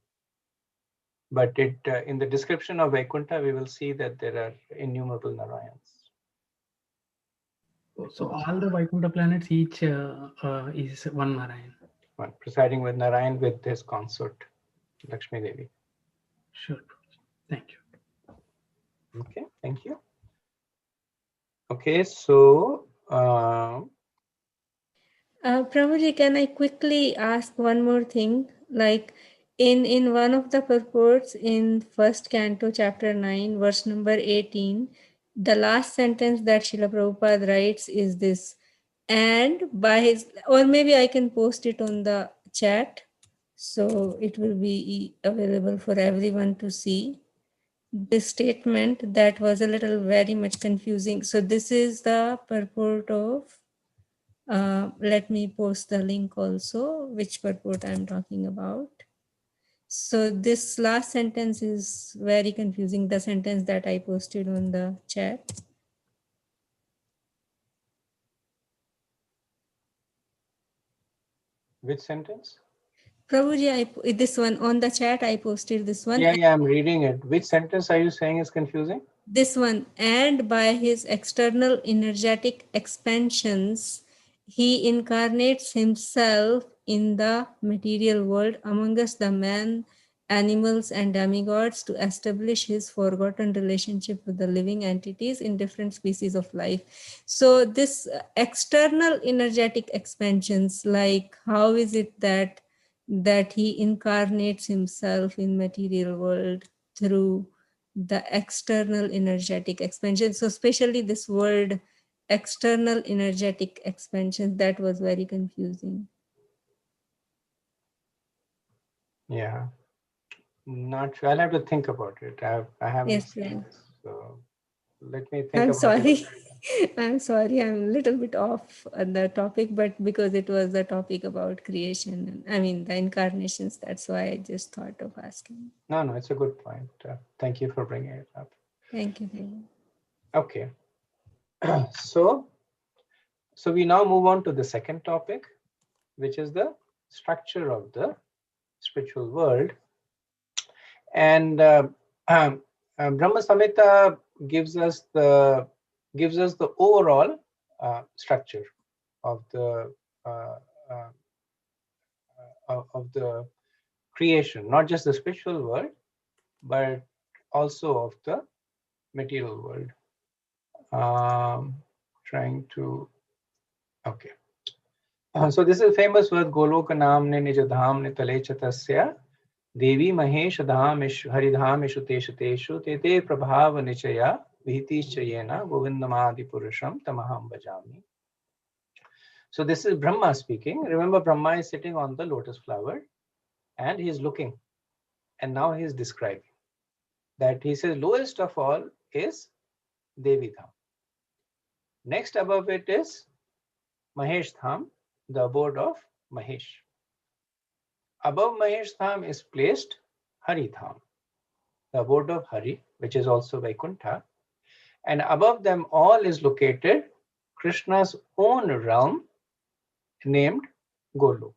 But in the description of Vaikuntha, we will see that there are innumerable Narayans. So all the Vaikuntha planets, each is one Narayan. One, presiding with Narayan with his consort, Lakshmi Devi. Sure. Thank you. Okay, thank you. Okay, so Prabhuji, can I quickly ask one more thing? Like in one of the purports in first canto, chapter 9, verse number 18, the last sentence that Srila Prabhupada writes is this, and by his, or maybe I can post it on the chat, so it will be available for everyone to see. This statement that was a little very much confusing. So this is the purport of, let me post the link also, which purport I'm talking about. So this last sentence is very confusing, the sentence that I posted on the chat. Which sentence? Prabhuji, this one on the chat, I posted this one. Yeah, I'm reading it. Which sentence are you saying is confusing? This one, and by his external energetic expansions, he incarnates himself in the material world among us, the man, animals, and demigods, to establish his forgotten relationship with the living entities in different species of life. So this external energetic expansions, like how is it that he incarnates himself in material world through the external energetic expansion? So especially this word external energetic expansion, that was very confusing. Yeah, not sure. I'll have to think about it. I haven't Yes, seen ma'am. this, so let me think I'm about it. sorry. I'm sorry. I'm a little bit off on the topic, but because it was a topic about creation, I mean the incarnations, that's why I just thought of asking. No, it's a good point. Thank you for bringing it up. Thank you very much. Okay. So we now move on to the second topic, which is the structure of the spiritual world. And Brahma Samhita gives us the overall structure of the of the creation, not just the spiritual world, but also of the material world. Trying to, okay. So this is famous word, Goloka namne nijadhamne talechatasya Devi Mahesh Dhamishu Haridhamishu Teshu Teshu Tete Prabhava Nichaya Vihitischayena Govindamadi Purusham Tamaham Bhajami. So this is Brahma speaking. Remember, Brahma is sitting on the lotus flower and he is looking. And now he is describing that he says lowest of all is Devi Dham. Next above it is Mahesh Dham, the abode of Mahesh. Above Mahesh Dham is placed Hari Dham, the abode of Hari, which is also Vaikuntha. And above them all is located Krishna's own realm named Golok.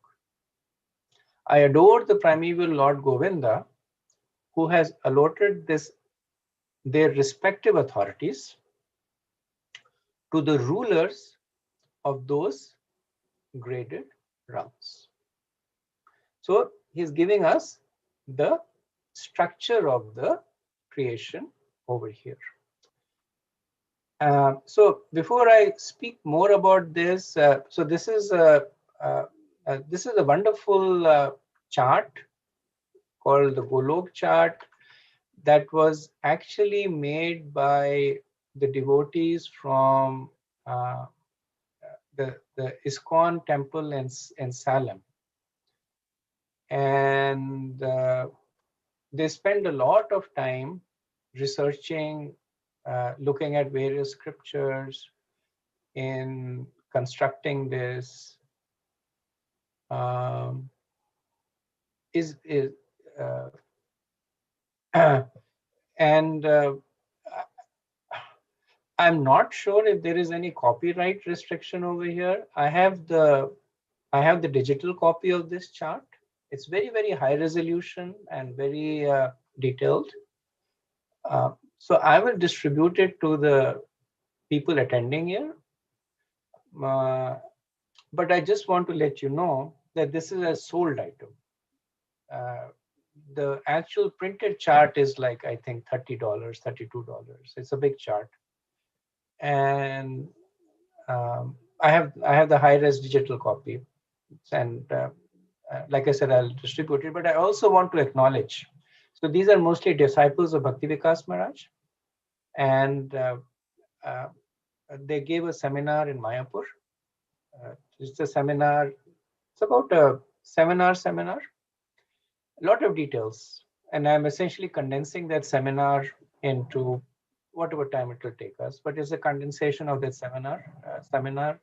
I adore the primeval Lord Govinda, who has allotted their respective authorities to the rulers of those graded realms. So he's giving us the structure of the creation over here. So before I speak more about this, so this is a wonderful chart called the Golok chart that was actually made by the devotees from the ISKCON temple in Salem, and they spend a lot of time researching, looking at various scriptures in constructing this. And I'm not sure if there is any copyright restriction over here. I have the digital copy of this chart. It's very, very high resolution and very detailed. So I will distribute it to the people attending here. But I just want to let you know that this is a sold item. The actual printed chart is like, I think, $30, $32. It's a big chart. And I have the high-res digital copy. And like I said, I'll distribute it. But I also want to acknowledge, so these are mostly disciples of Bhakti Vikas Maharaj. And they gave a seminar in Mayapur. It's a seminar. It's about a 7-hour seminar. A lot of details. And I'm essentially condensing that seminar into whatever time it will take us. But it's a condensation of that seminar.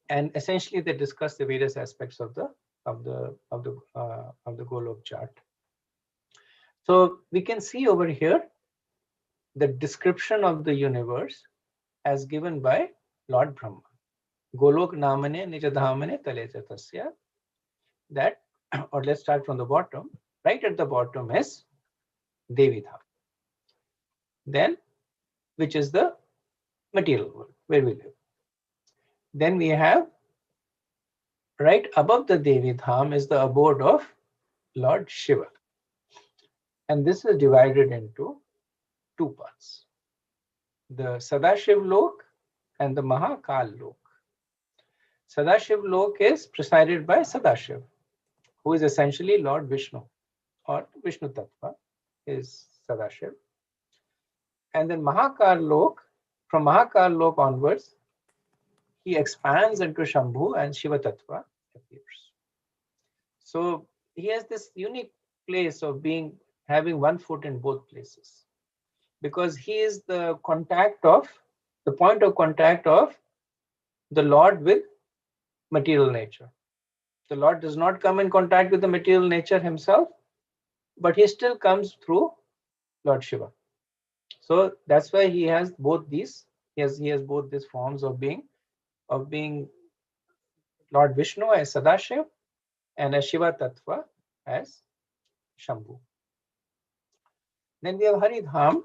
And essentially, they discuss the various aspects of the of the Golok chart. So we can see over here the description of the universe as given by Lord Brahma. Golok namane nijadhamane taleja tasya. That, or let's start from the bottom. Right at the bottom is Devi Dham. Then, which is the material world where we live. Then we have, right above the Devi Dham is the abode of Lord Shiva. And this is divided into two parts. The Sadashiv Lok and the Mahakal Lok. Sadashiv Lok is presided by Sadashiv, who is essentially Lord Vishnu, or Vishnu Tattva is Sadashiv. And then Mahakal Lok, from Mahakal Lok onwards, he expands into Shambhu and Shiva Tattva appears. So he has this unique place of having one foot in both places, because he is the point of contact of the Lord with material nature. The Lord does not come in contact with the material nature himself, but he still comes through Lord Shiva. So that's why he has both these. He has both these forms of being Lord Vishnu as Sadashiv and as Shiva Tattva as Shambhu. Then we have Haridham,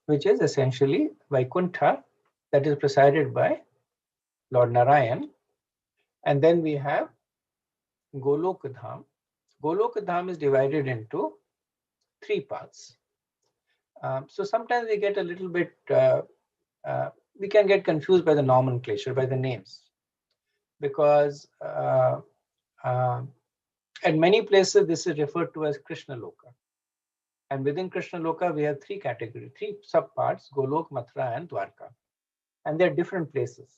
which is essentially Vaikuntha, that is presided by Lord Narayan. And then we have Golokadham. Golokadham is divided into three parts. So sometimes we get a little bit, we can get confused by the nomenclature, by the names, because at many places this is referred to as Krishna Loka. And within Krishna Loka, we have three categories, three subparts: Golok, Mathura, and Dwarka. And they're different places.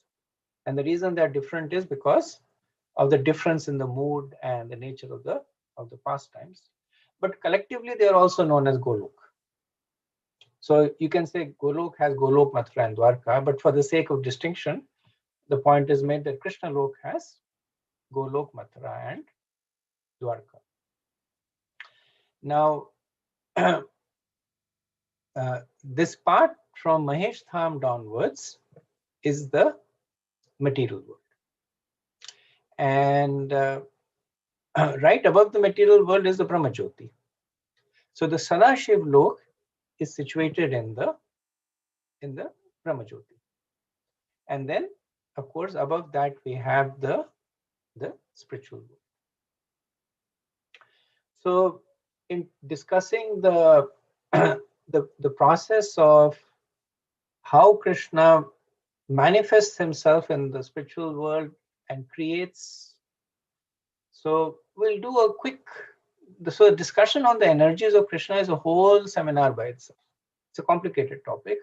And the reason they're different is because of the difference in the mood and the nature of the pastimes. But collectively, they are also known as Golok. So you can say Golok has Golok, Mathura, and Dwarka, but for the sake of distinction, the point is made that Krishna Lok has Golok, Mathura, and Dwarka. Now, this part from Mahesh Dham downwards is the material world. And right above the material world is the Brahma Jyoti. So the Sadashiv Lok is situated in the Brahma Jyoti. And then, of course, above that we have the spiritual world. So in discussing the process of how Krishna manifests himself in the spiritual world and creates, so we'll do a quick, so discussion on the energies of Krishna is a whole seminar by itself. It's a complicated topic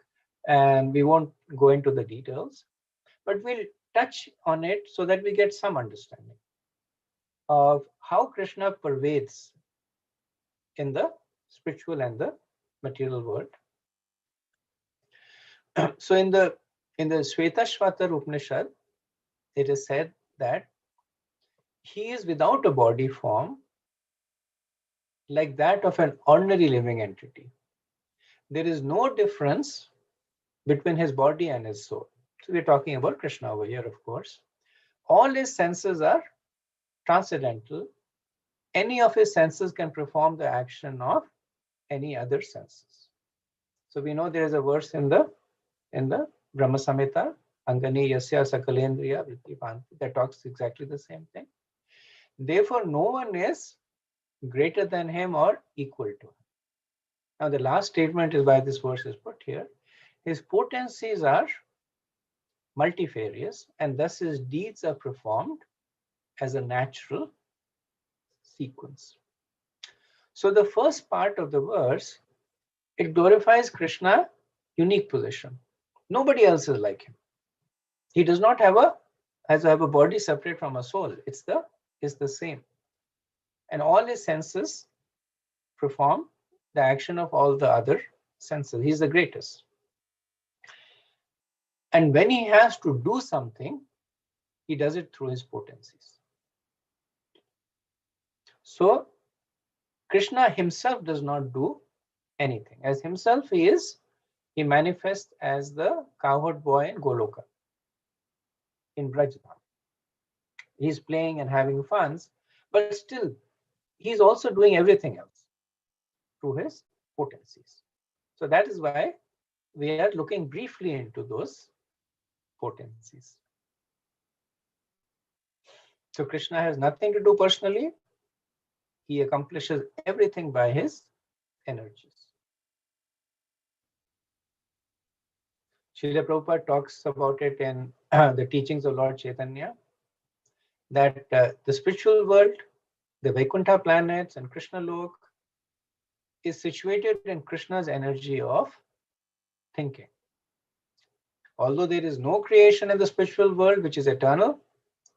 and we won't go into the details, but we'll touch on it so that we get some understanding of how Krishna pervades in the spiritual and the material world. So in the Shvetashvatar Upanishad, it is said that he is without a body form like that of an ordinary living entity. There is no difference between his body and his soul. So we're talking about Krishna over here, of course. All his senses are transcendental. Any of his senses can perform the action of any other senses. So we know there is a verse in the Brahma Samhita, Angani Yasya Sakalendriya Vritti Panti, that talks exactly the same thing. Therefore, no one is greater than him or equal to him. Now, the last statement is why this verse is put here. His potencies are multifarious, and thus his deeds are performed as a natural sequence. So the first part of the verse, it glorifies Krishna's unique position. Nobody else is like him. He does not have a body separate from a soul. It's the same. And all his senses perform the action of all the other senses. He's the greatest. And when he has to do something, he does it through his potencies. So Krishna himself does not do anything. As himself he manifests as the cowherd boy in Goloka, in Brajadham. He's playing and having fun, but still he's also doing everything else through his potencies. So that is why we are looking briefly into those potencies. So Krishna has nothing to do personally. He accomplishes everything by his energies. Srila Prabhupada talks about it in the teachings of Lord Chaitanya, that the spiritual world, the Vaikuntha planets and Krishna Lok is situated in Krishna's energy of thinking. Although there is no creation in the spiritual world which is eternal,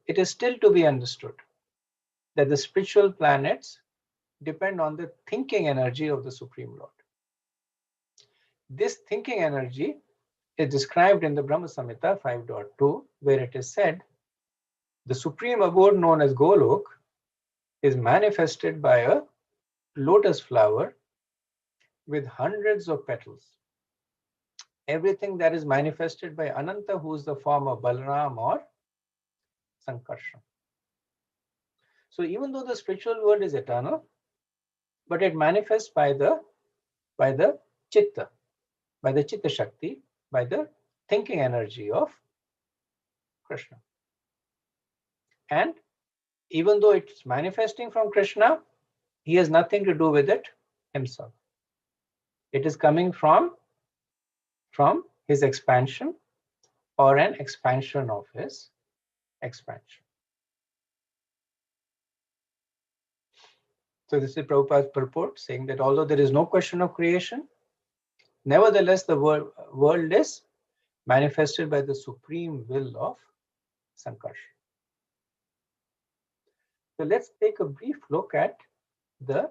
it is still to be understood that the spiritual planets depend on the thinking energy of the Supreme Lord. This thinking energy is described in the Brahma Samhita 5.2, where it is said, the supreme abode known as Golok is manifested by a lotus flower with hundreds of petals. Everything that is manifested by Ananta, who is the form of Balaram or Sankarshan. So even though the spiritual world is eternal, but it manifests by the Chitta, by the Chitta Shakti, by the thinking energy of Krishna. And even though it's manifesting from Krishna, he has nothing to do with it himself. It is coming from his expansion or an expansion of his expansion. So this is Prabhupada's purport, saying that although there is no question of creation, nevertheless the world is manifested by the supreme will of Sankarshan. So let's take a brief look at the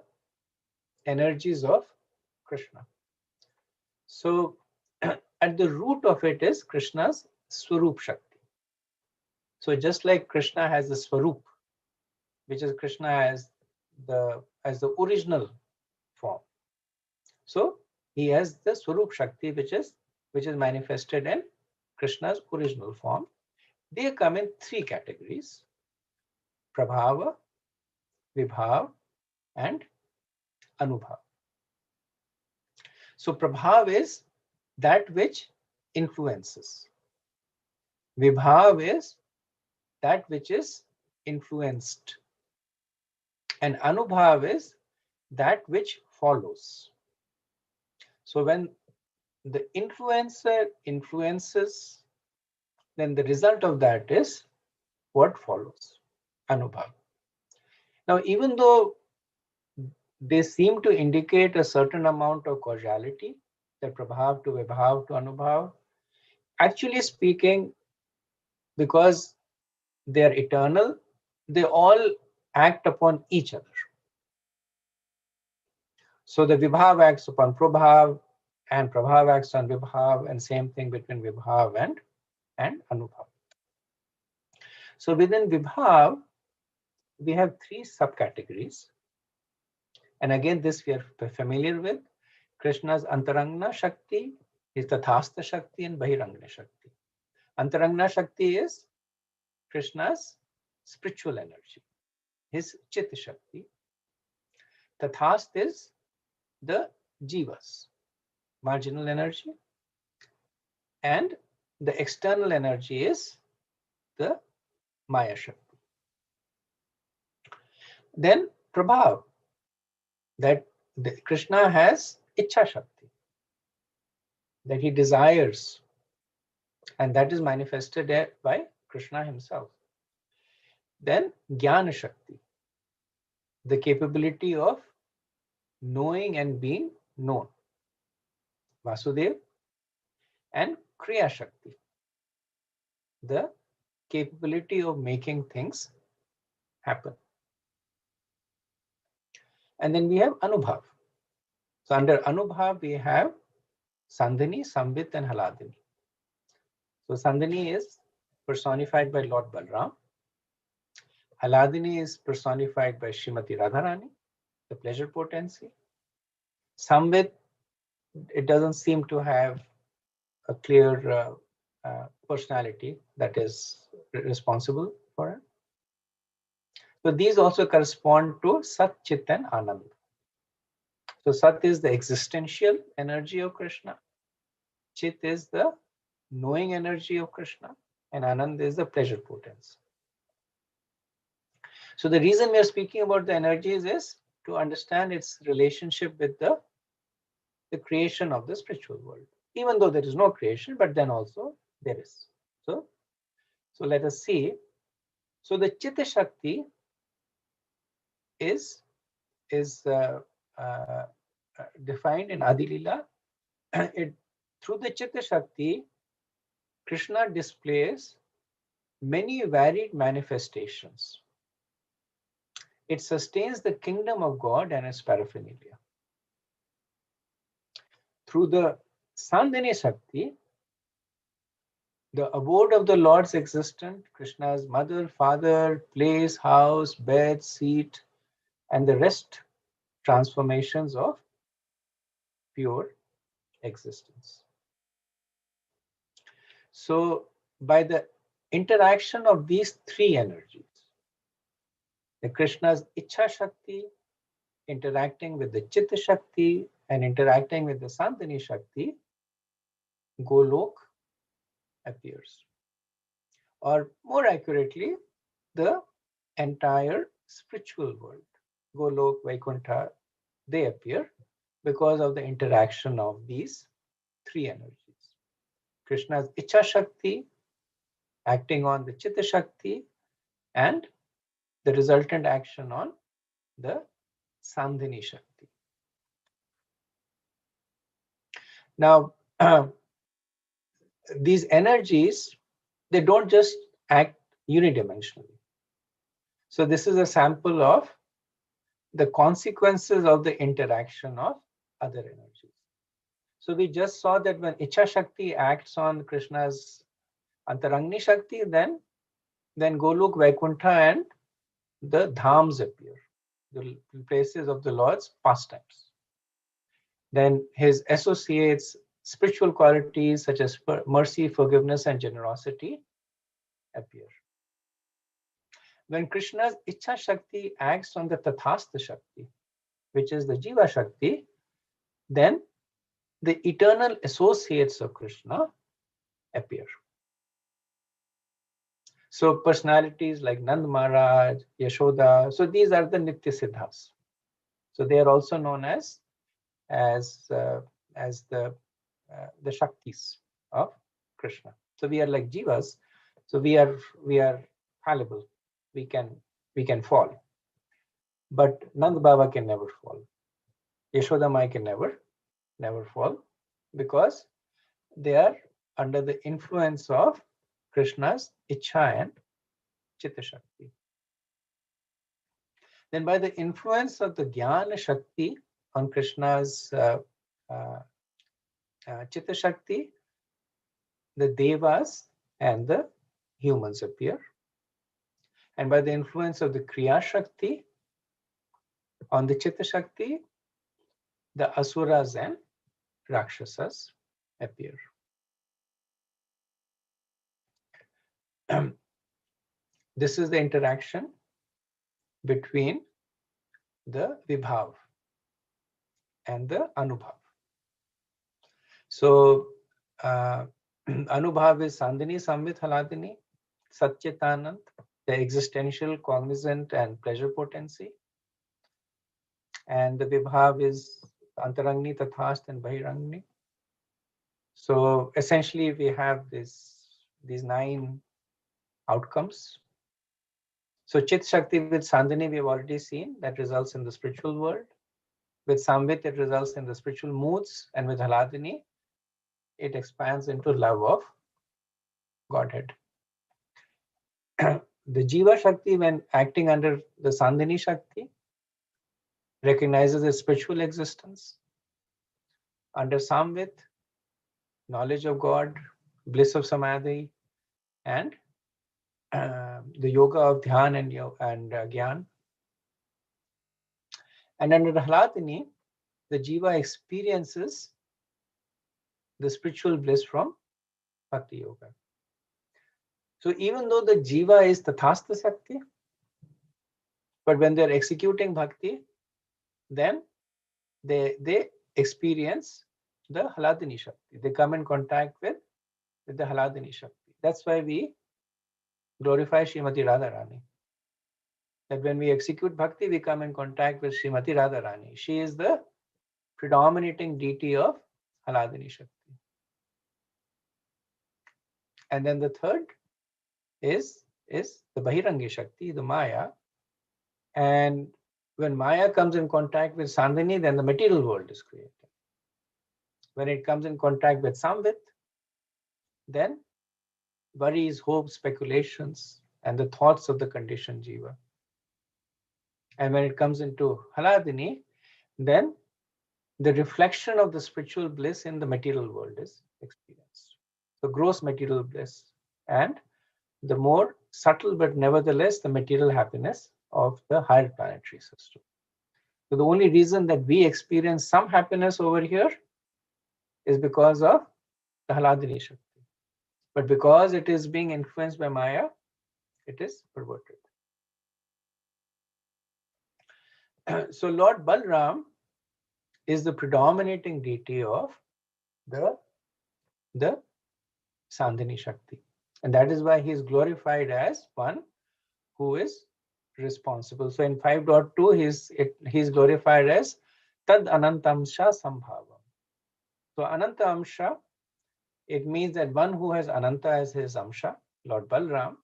energies of Krishna. So at the root of it is Krishna's Swarup Shakti. So just like Krishna has the Swarup, which is Krishna as the original form. So he has the Swarup Shakti, which is manifested in Krishna's original form. They come in three categories: Prabhava, Vibhava, and Anubhava. So Prabhava is that which influences. Vibhava is that which is influenced. And Anubhava is that which follows. So when the influencer influences, then the result of that is what follows, Anubhava. Now, even though they seem to indicate a certain amount of causality, that Prabhav to Vibhav to Anubhav, actually speaking, because they are eternal, they all act upon each other. So the Vibhav acts upon Prabhav, and Prabhav acts on Vibhav, and same thing between Vibhav and Anubhav. So within Vibhav, we have three subcategories. And again, this we are familiar with. Krishna's Antarangna Shakti, his Tathastha Shakti, and Bahirangna Shakti. Antarangna Shakti is Krishna's spiritual energy, his Chitta Shakti. Tathastha is the Jivas, marginal energy. And the external energy is the Maya Shakti. Then Prabhav, that Krishna has Ichha Shakti, that he desires, and that is manifested by Krishna himself. Then Jnana Shakti, the capability of knowing and being known, Vasudev. And Kriya Shakti, the capability of making things happen. And then we have Anubhav. So under Anubhav, we have Sandhini, Sambit, and Haladini. So Sandhini is personified by Lord Balram. Haladini is personified by Srimati Radharani, the pleasure potency. Samvit, it doesn't seem to have a clear personality that is responsible for it. So these also correspond to Sat, Chit and Anand. So Sat is the existential energy of Krishna, Chit is the knowing energy of Krishna, and Anand is the pleasure potency. So the reason we are speaking about the energies is to understand its relationship with the creation of the spiritual world. Even though there is no creation, but then also there is. So let us see. So the Chitta Shakti is defined in Adi Lila. Through the Chitta Shakti, Krishna displays many varied manifestations. It sustains the kingdom of God and its paraphernalia. Through the Sandhini Shakti, the abode of the Lord's existence, Krishna's mother, father, place, house, bed, seat, and the rest transformations of pure existence. So by the interaction of these three energies, the Krishna's Ichha Shakti interacting with the Chitta Shakti and interacting with the Sandhini Shakti, Golok appears. Or more accurately, the entire spiritual world, Golok, Vaikuntha, they appear because of the interaction of these three energies. Krishna's Ichha Shakti acting on the Chitta Shakti and the resultant action on the Sandhini Shakti. Now, these energies, they don't just act unidimensionally. So this is a sample of the consequences of the interaction of other energies. So we just saw that when Ichha Shakti acts on Krishna's Antarangni Shakti, then Golok, Vaikuntha and the dhams appear, the places of the Lord's pastimes. Then his associates, spiritual qualities such as mercy, forgiveness, and generosity appear. When Krishna's Ichha Shakti acts on the Tathastha Shakti, which is the Jiva Shakti, then the eternal associates of Krishna appear. So personalities like Nand Maharaj, Yashoda, so these are the Nitya Siddhas. So they are also known as the Shaktis of Krishna. So we are like Jivas. So we are fallible. We can fall. But Nand Baba can never fall. Yashoda Mai can never fall, because they are under the influence of Krishna's Ichha and Chitta Shakti. Then by the influence of the Jnana Shakti on Krishna's Chitta Shakti, the Devas and the humans appear. And by the influence of the Kriya Shakti on the Chitta Shakti, the Asuras and Rakshasas appear. This is the interaction between the Vibhav and the Anubhav. So Anubhav is Sandhini, Samvit, Haladini, Satchitanand, the existential, cognizant, and pleasure potency. And the Vibhav is Antarangni, Tathast, and Bahirangni. So essentially, we have these 9 outcomes. So Chit Shakti with Sandhini, we have already seen, that results in the spiritual world. With Samvit, it results in the spiritual moods. And with Haladini, it expands into love of Godhead. The Jiva Shakti, when acting under the Sandhini Shakti, recognizes its spiritual existence. Under Samvit, knowledge of God, bliss of Samadhi, and the yoga of dhyan and gyan. And under Hladini, the jiva experiences the spiritual bliss from Bhakti Yoga. So even though the jiva is Tathastha Sakti, but when they're executing Bhakti, then they experience the Hladini Shakti. They come in contact with the Hladini Shakti. That's why we glorify Srimati Radharani. That when we execute Bhakti, we come in contact with Srimati Radharani. She is the predominating deity of Hladini Shakti. And then the third is the Bahirangi Shakti, the Maya. And when Maya comes in contact with Sandhini, then the material world is created. When it comes in contact with Samvit, then worries, hopes, speculations, and the thoughts of the conditioned jiva. And when it comes into Hladini, then the reflection of the spiritual bliss in the material world is experienced. The gross material bliss and the more subtle but nevertheless the material happiness of the higher planetary system. So the only reason that we experience some happiness over here is because of the Hladini Shakti. But because it is being influenced by Maya, it is perverted. So Lord Balram is the predominating deity of the Sandhini Shakti. And that is why he is glorified as one who is responsible. So in 5.2, he is glorified as Tad Anantamsha Sambhavam. So Ananta Amsha, it means that one who has Ananta as his Amsha, Lord Balram,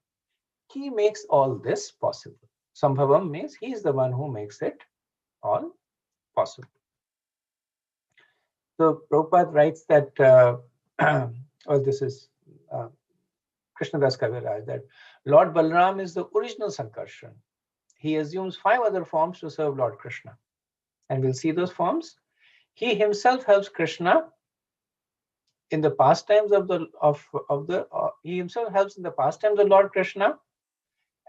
he makes all this possible. Sambhavam means he is the one who makes it all possible. So Prabhupada writes that, this is Krishnadas Kaviraj, that Lord Balram is the original Sankarshan. He assumes 5 other forms to serve Lord Krishna. And we'll see those forms. He himself helps Krishna in the pastimes he himself helps in the pastimes of Lord Krishna,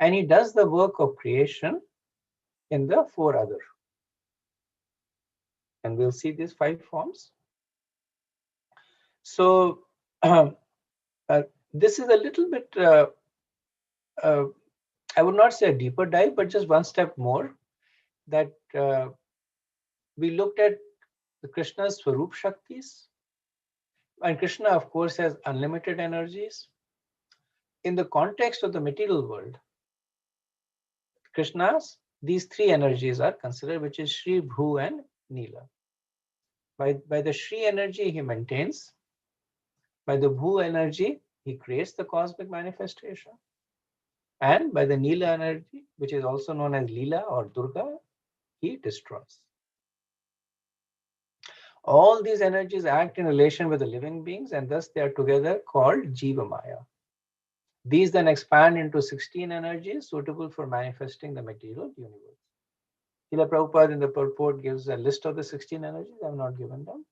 and he does the work of creation in the 4 other. And we'll see these 5 forms. So this is a little bit, I would not say a deeper dive, but just one step more, that we looked at the Krishna's Swarup Shaktis. And Krishna, of course, has unlimited energies. In the context of the material world, Krishna's, these 3 energies are considered, which is Shri, Bhu, and Nila. By the Shri energy, he maintains. By the Bhu energy, he creates the cosmic manifestation. And by the Nila energy, which is also known as Leela or Durga, he destroys. All these energies act in relation with the living beings, and thus they are together called Jiva Maya. These then expand into 16 energies suitable for manifesting the material universe. Srila Prabhupada in the purport gives a list of the 16 energies. I have not given them.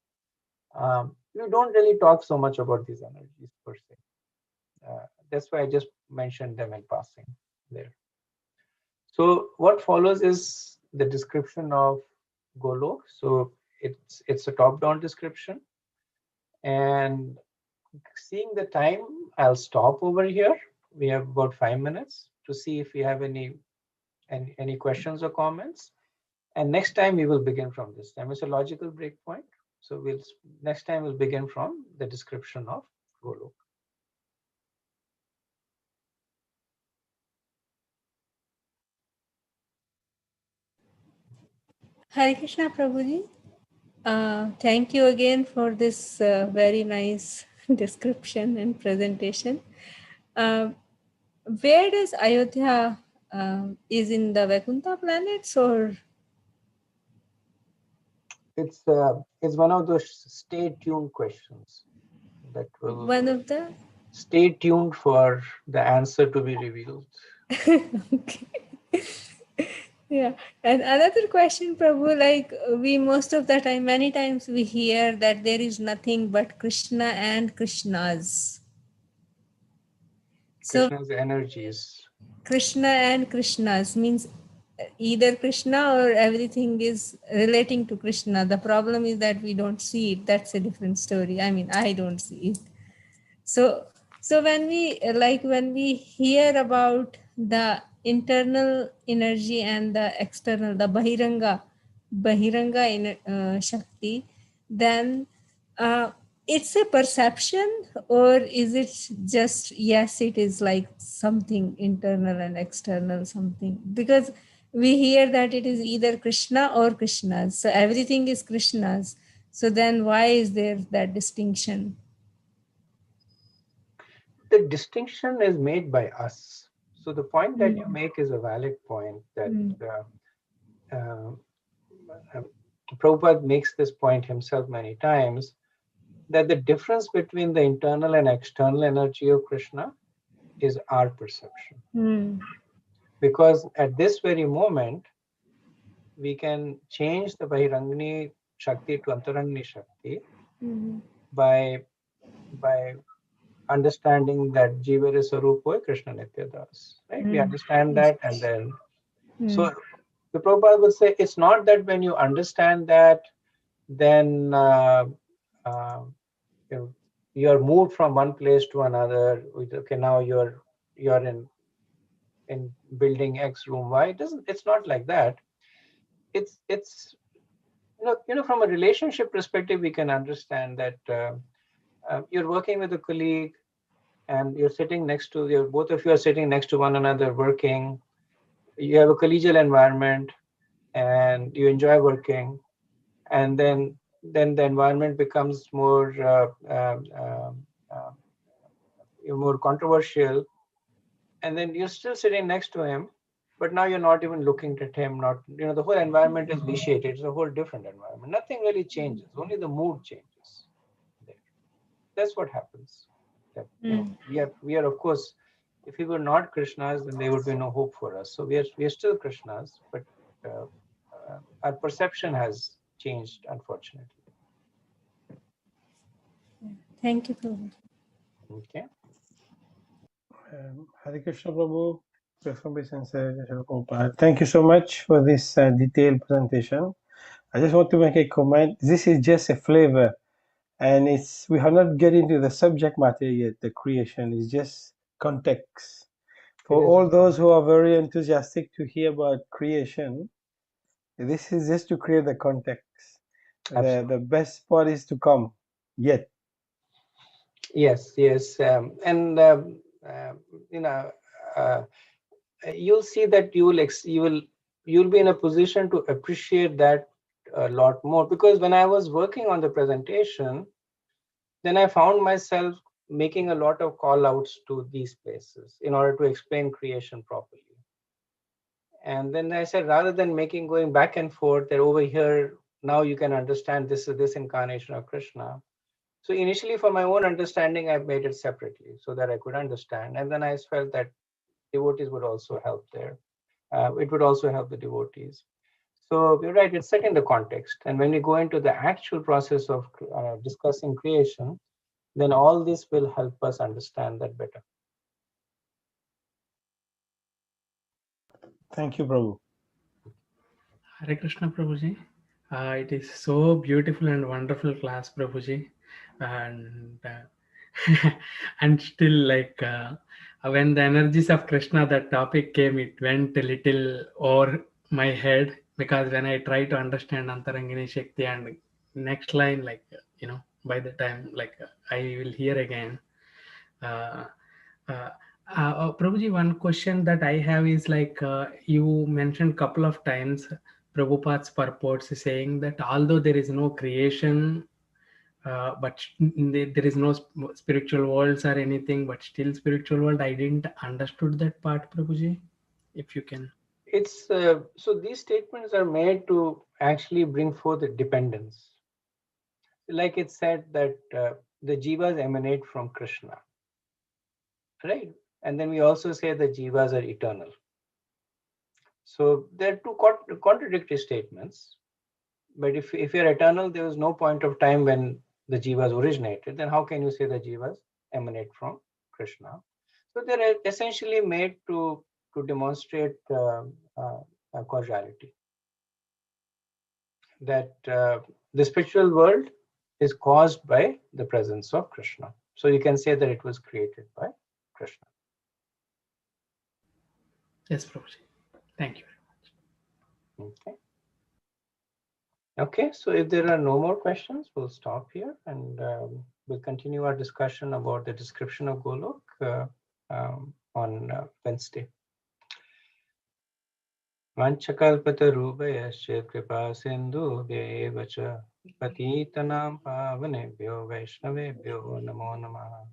We don't really talk so much about these energies per se. That's why I just mentioned them in passing there. So what follows is the description of Golok. So it's a top-down description. And seeing the time, I'll stop over here. We have about 5 minutes to see if we have any questions or comments. And next time we will begin from this time. It's a logical breakpoint. So next time we'll begin from the description of Golok. Hare Krishna Prabhuji. Thank you again for this very nice description and presentation. Where does Ayodhya is in the Vaikuntha planets, or? It's one of those stay tuned questions that will. One of the. Stay tuned for the answer to be revealed. Okay. Yeah. And another question, Prabhu, like we most of the time, many times we hear that there is nothing but Krishna and Krishnas. Krishna's energies. Krishna and Krishnas means either Krishna or everything is relating to Krishna. The problem is that we don't see it. That's a different story. I mean, I don't see it. So when we hear about the internal energy and the external, the bahiranga shakti, then it's a perception, or is it just, yes, it is like something internal and external something? Because we hear that it is either Krishna or Krishnas, so everything is Krishnas. So then why is there that distinction? The distinction is made by us. So the point that you make is a valid point, that Prabhupada makes this point himself many times, that the difference between the internal and external energy of Krishna is our perception. Because at this very moment, we can change the Bahirangani Shakti to Antarangani Shakti by understanding that Jiva is Sarupa Krishna Nitya Das. Right? We understand that, and then so the Prabhupada would say it's not that when you understand that, then you're moved from one place to another. Okay, now you're in building X room Y. It's not like that. It's from a relationship perspective, we can understand that you're working with a colleague, and you're sitting next to both of you are sitting next to one another working. You have a collegial environment, and you enjoy working, and then the environment becomes more controversial, and then you're still sitting next to him, but now you're not even looking at him. Not the whole environment is vitiated. It's a whole different environment. Nothing really changes. Only the mood changes. That's what happens. That, we are of course, if we were not Krishnas, then there would be no hope for us. So we are still Krishnas, but our perception has changed, unfortunately. Thank you, Prabhu. Okay. Hare Krishna Prabhu. Thank you so much for this detailed presentation. I just want to make a comment. This is just a flavor, and we have not get into the subject matter yet. The creation is just context. For all those who are very enthusiastic to hear about creation, this is just to create the context. The best part is to come yet. Yes, and you'll see that you'll be in a position to appreciate that a lot more, because when I was working on the presentation, then I found myself making a lot of call outs to these places in order to explain creation properly. And then I said, rather than going back and forth, that over here now you can understand this is this incarnation of Krishna. So initially, for my own understanding, I've made it separately so that I could understand. And then I felt that devotees would also help there. It would also help the devotees. So you're right, it's set in the context. And when we go into the actual process of discussing creation, then all this will help us understand that better. Thank you, Prabhu. Hare Krishna, Prabhuji. It is so beautiful and wonderful class, Prabhuji. And and still, when the energies of Krishna, that topic came, it went a little over my head, because when I try to understand Antarangini Shakti and next line, by the time I will hear again. Prabhuji, one question that I have is you mentioned couple of times Prabhupada's purports saying that although there is no creation, but there is no spiritual worlds or anything, but still spiritual world. I didn't understood that part, Prabhuji, if you can. It's so these statements are made to actually bring forth the dependence. Like it said that the jivas emanate from Krishna, right? And then we also say the jivas are eternal. So there are two contradictory statements. But if you're eternal, there was no point of time when the jivas originated. Then how can you say the jivas emanate from Krishna? So they're essentially made to to demonstrate causality. That the spiritual world is caused by the presence of Krishna. So you can say that it was created by Krishna. Yes, Prabhuji. Thank you very much. Okay. Okay, so if there are no more questions, we'll stop here and we'll continue our discussion about the description of Golok on Wednesday. Vanchakalpatarubhayascha kripa sindhu vyevacha patitanam pavanebhyo vaishnavebhyo namo namaha.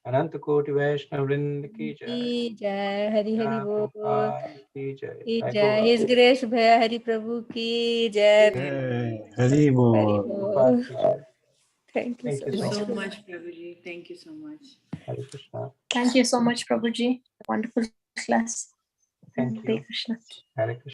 Ananta Koti Vaishnav Vrinda ki jai. Ki jai, Hari Hari Bol. Prabhupada ki jai. Ki Jai jai. Gaura. His Grace Bhaya Hari Prabhu ki jai. Hey, Hari Hari Bol. Prabhupada Bol. ki jai. Thank you Thank so you much. so So much, Prabhuji. Thank you so much. Hare Krishna. Thank you so much, Prabhuji. Wonderful class. Thank Hare you. Krishna. Hare Krishna.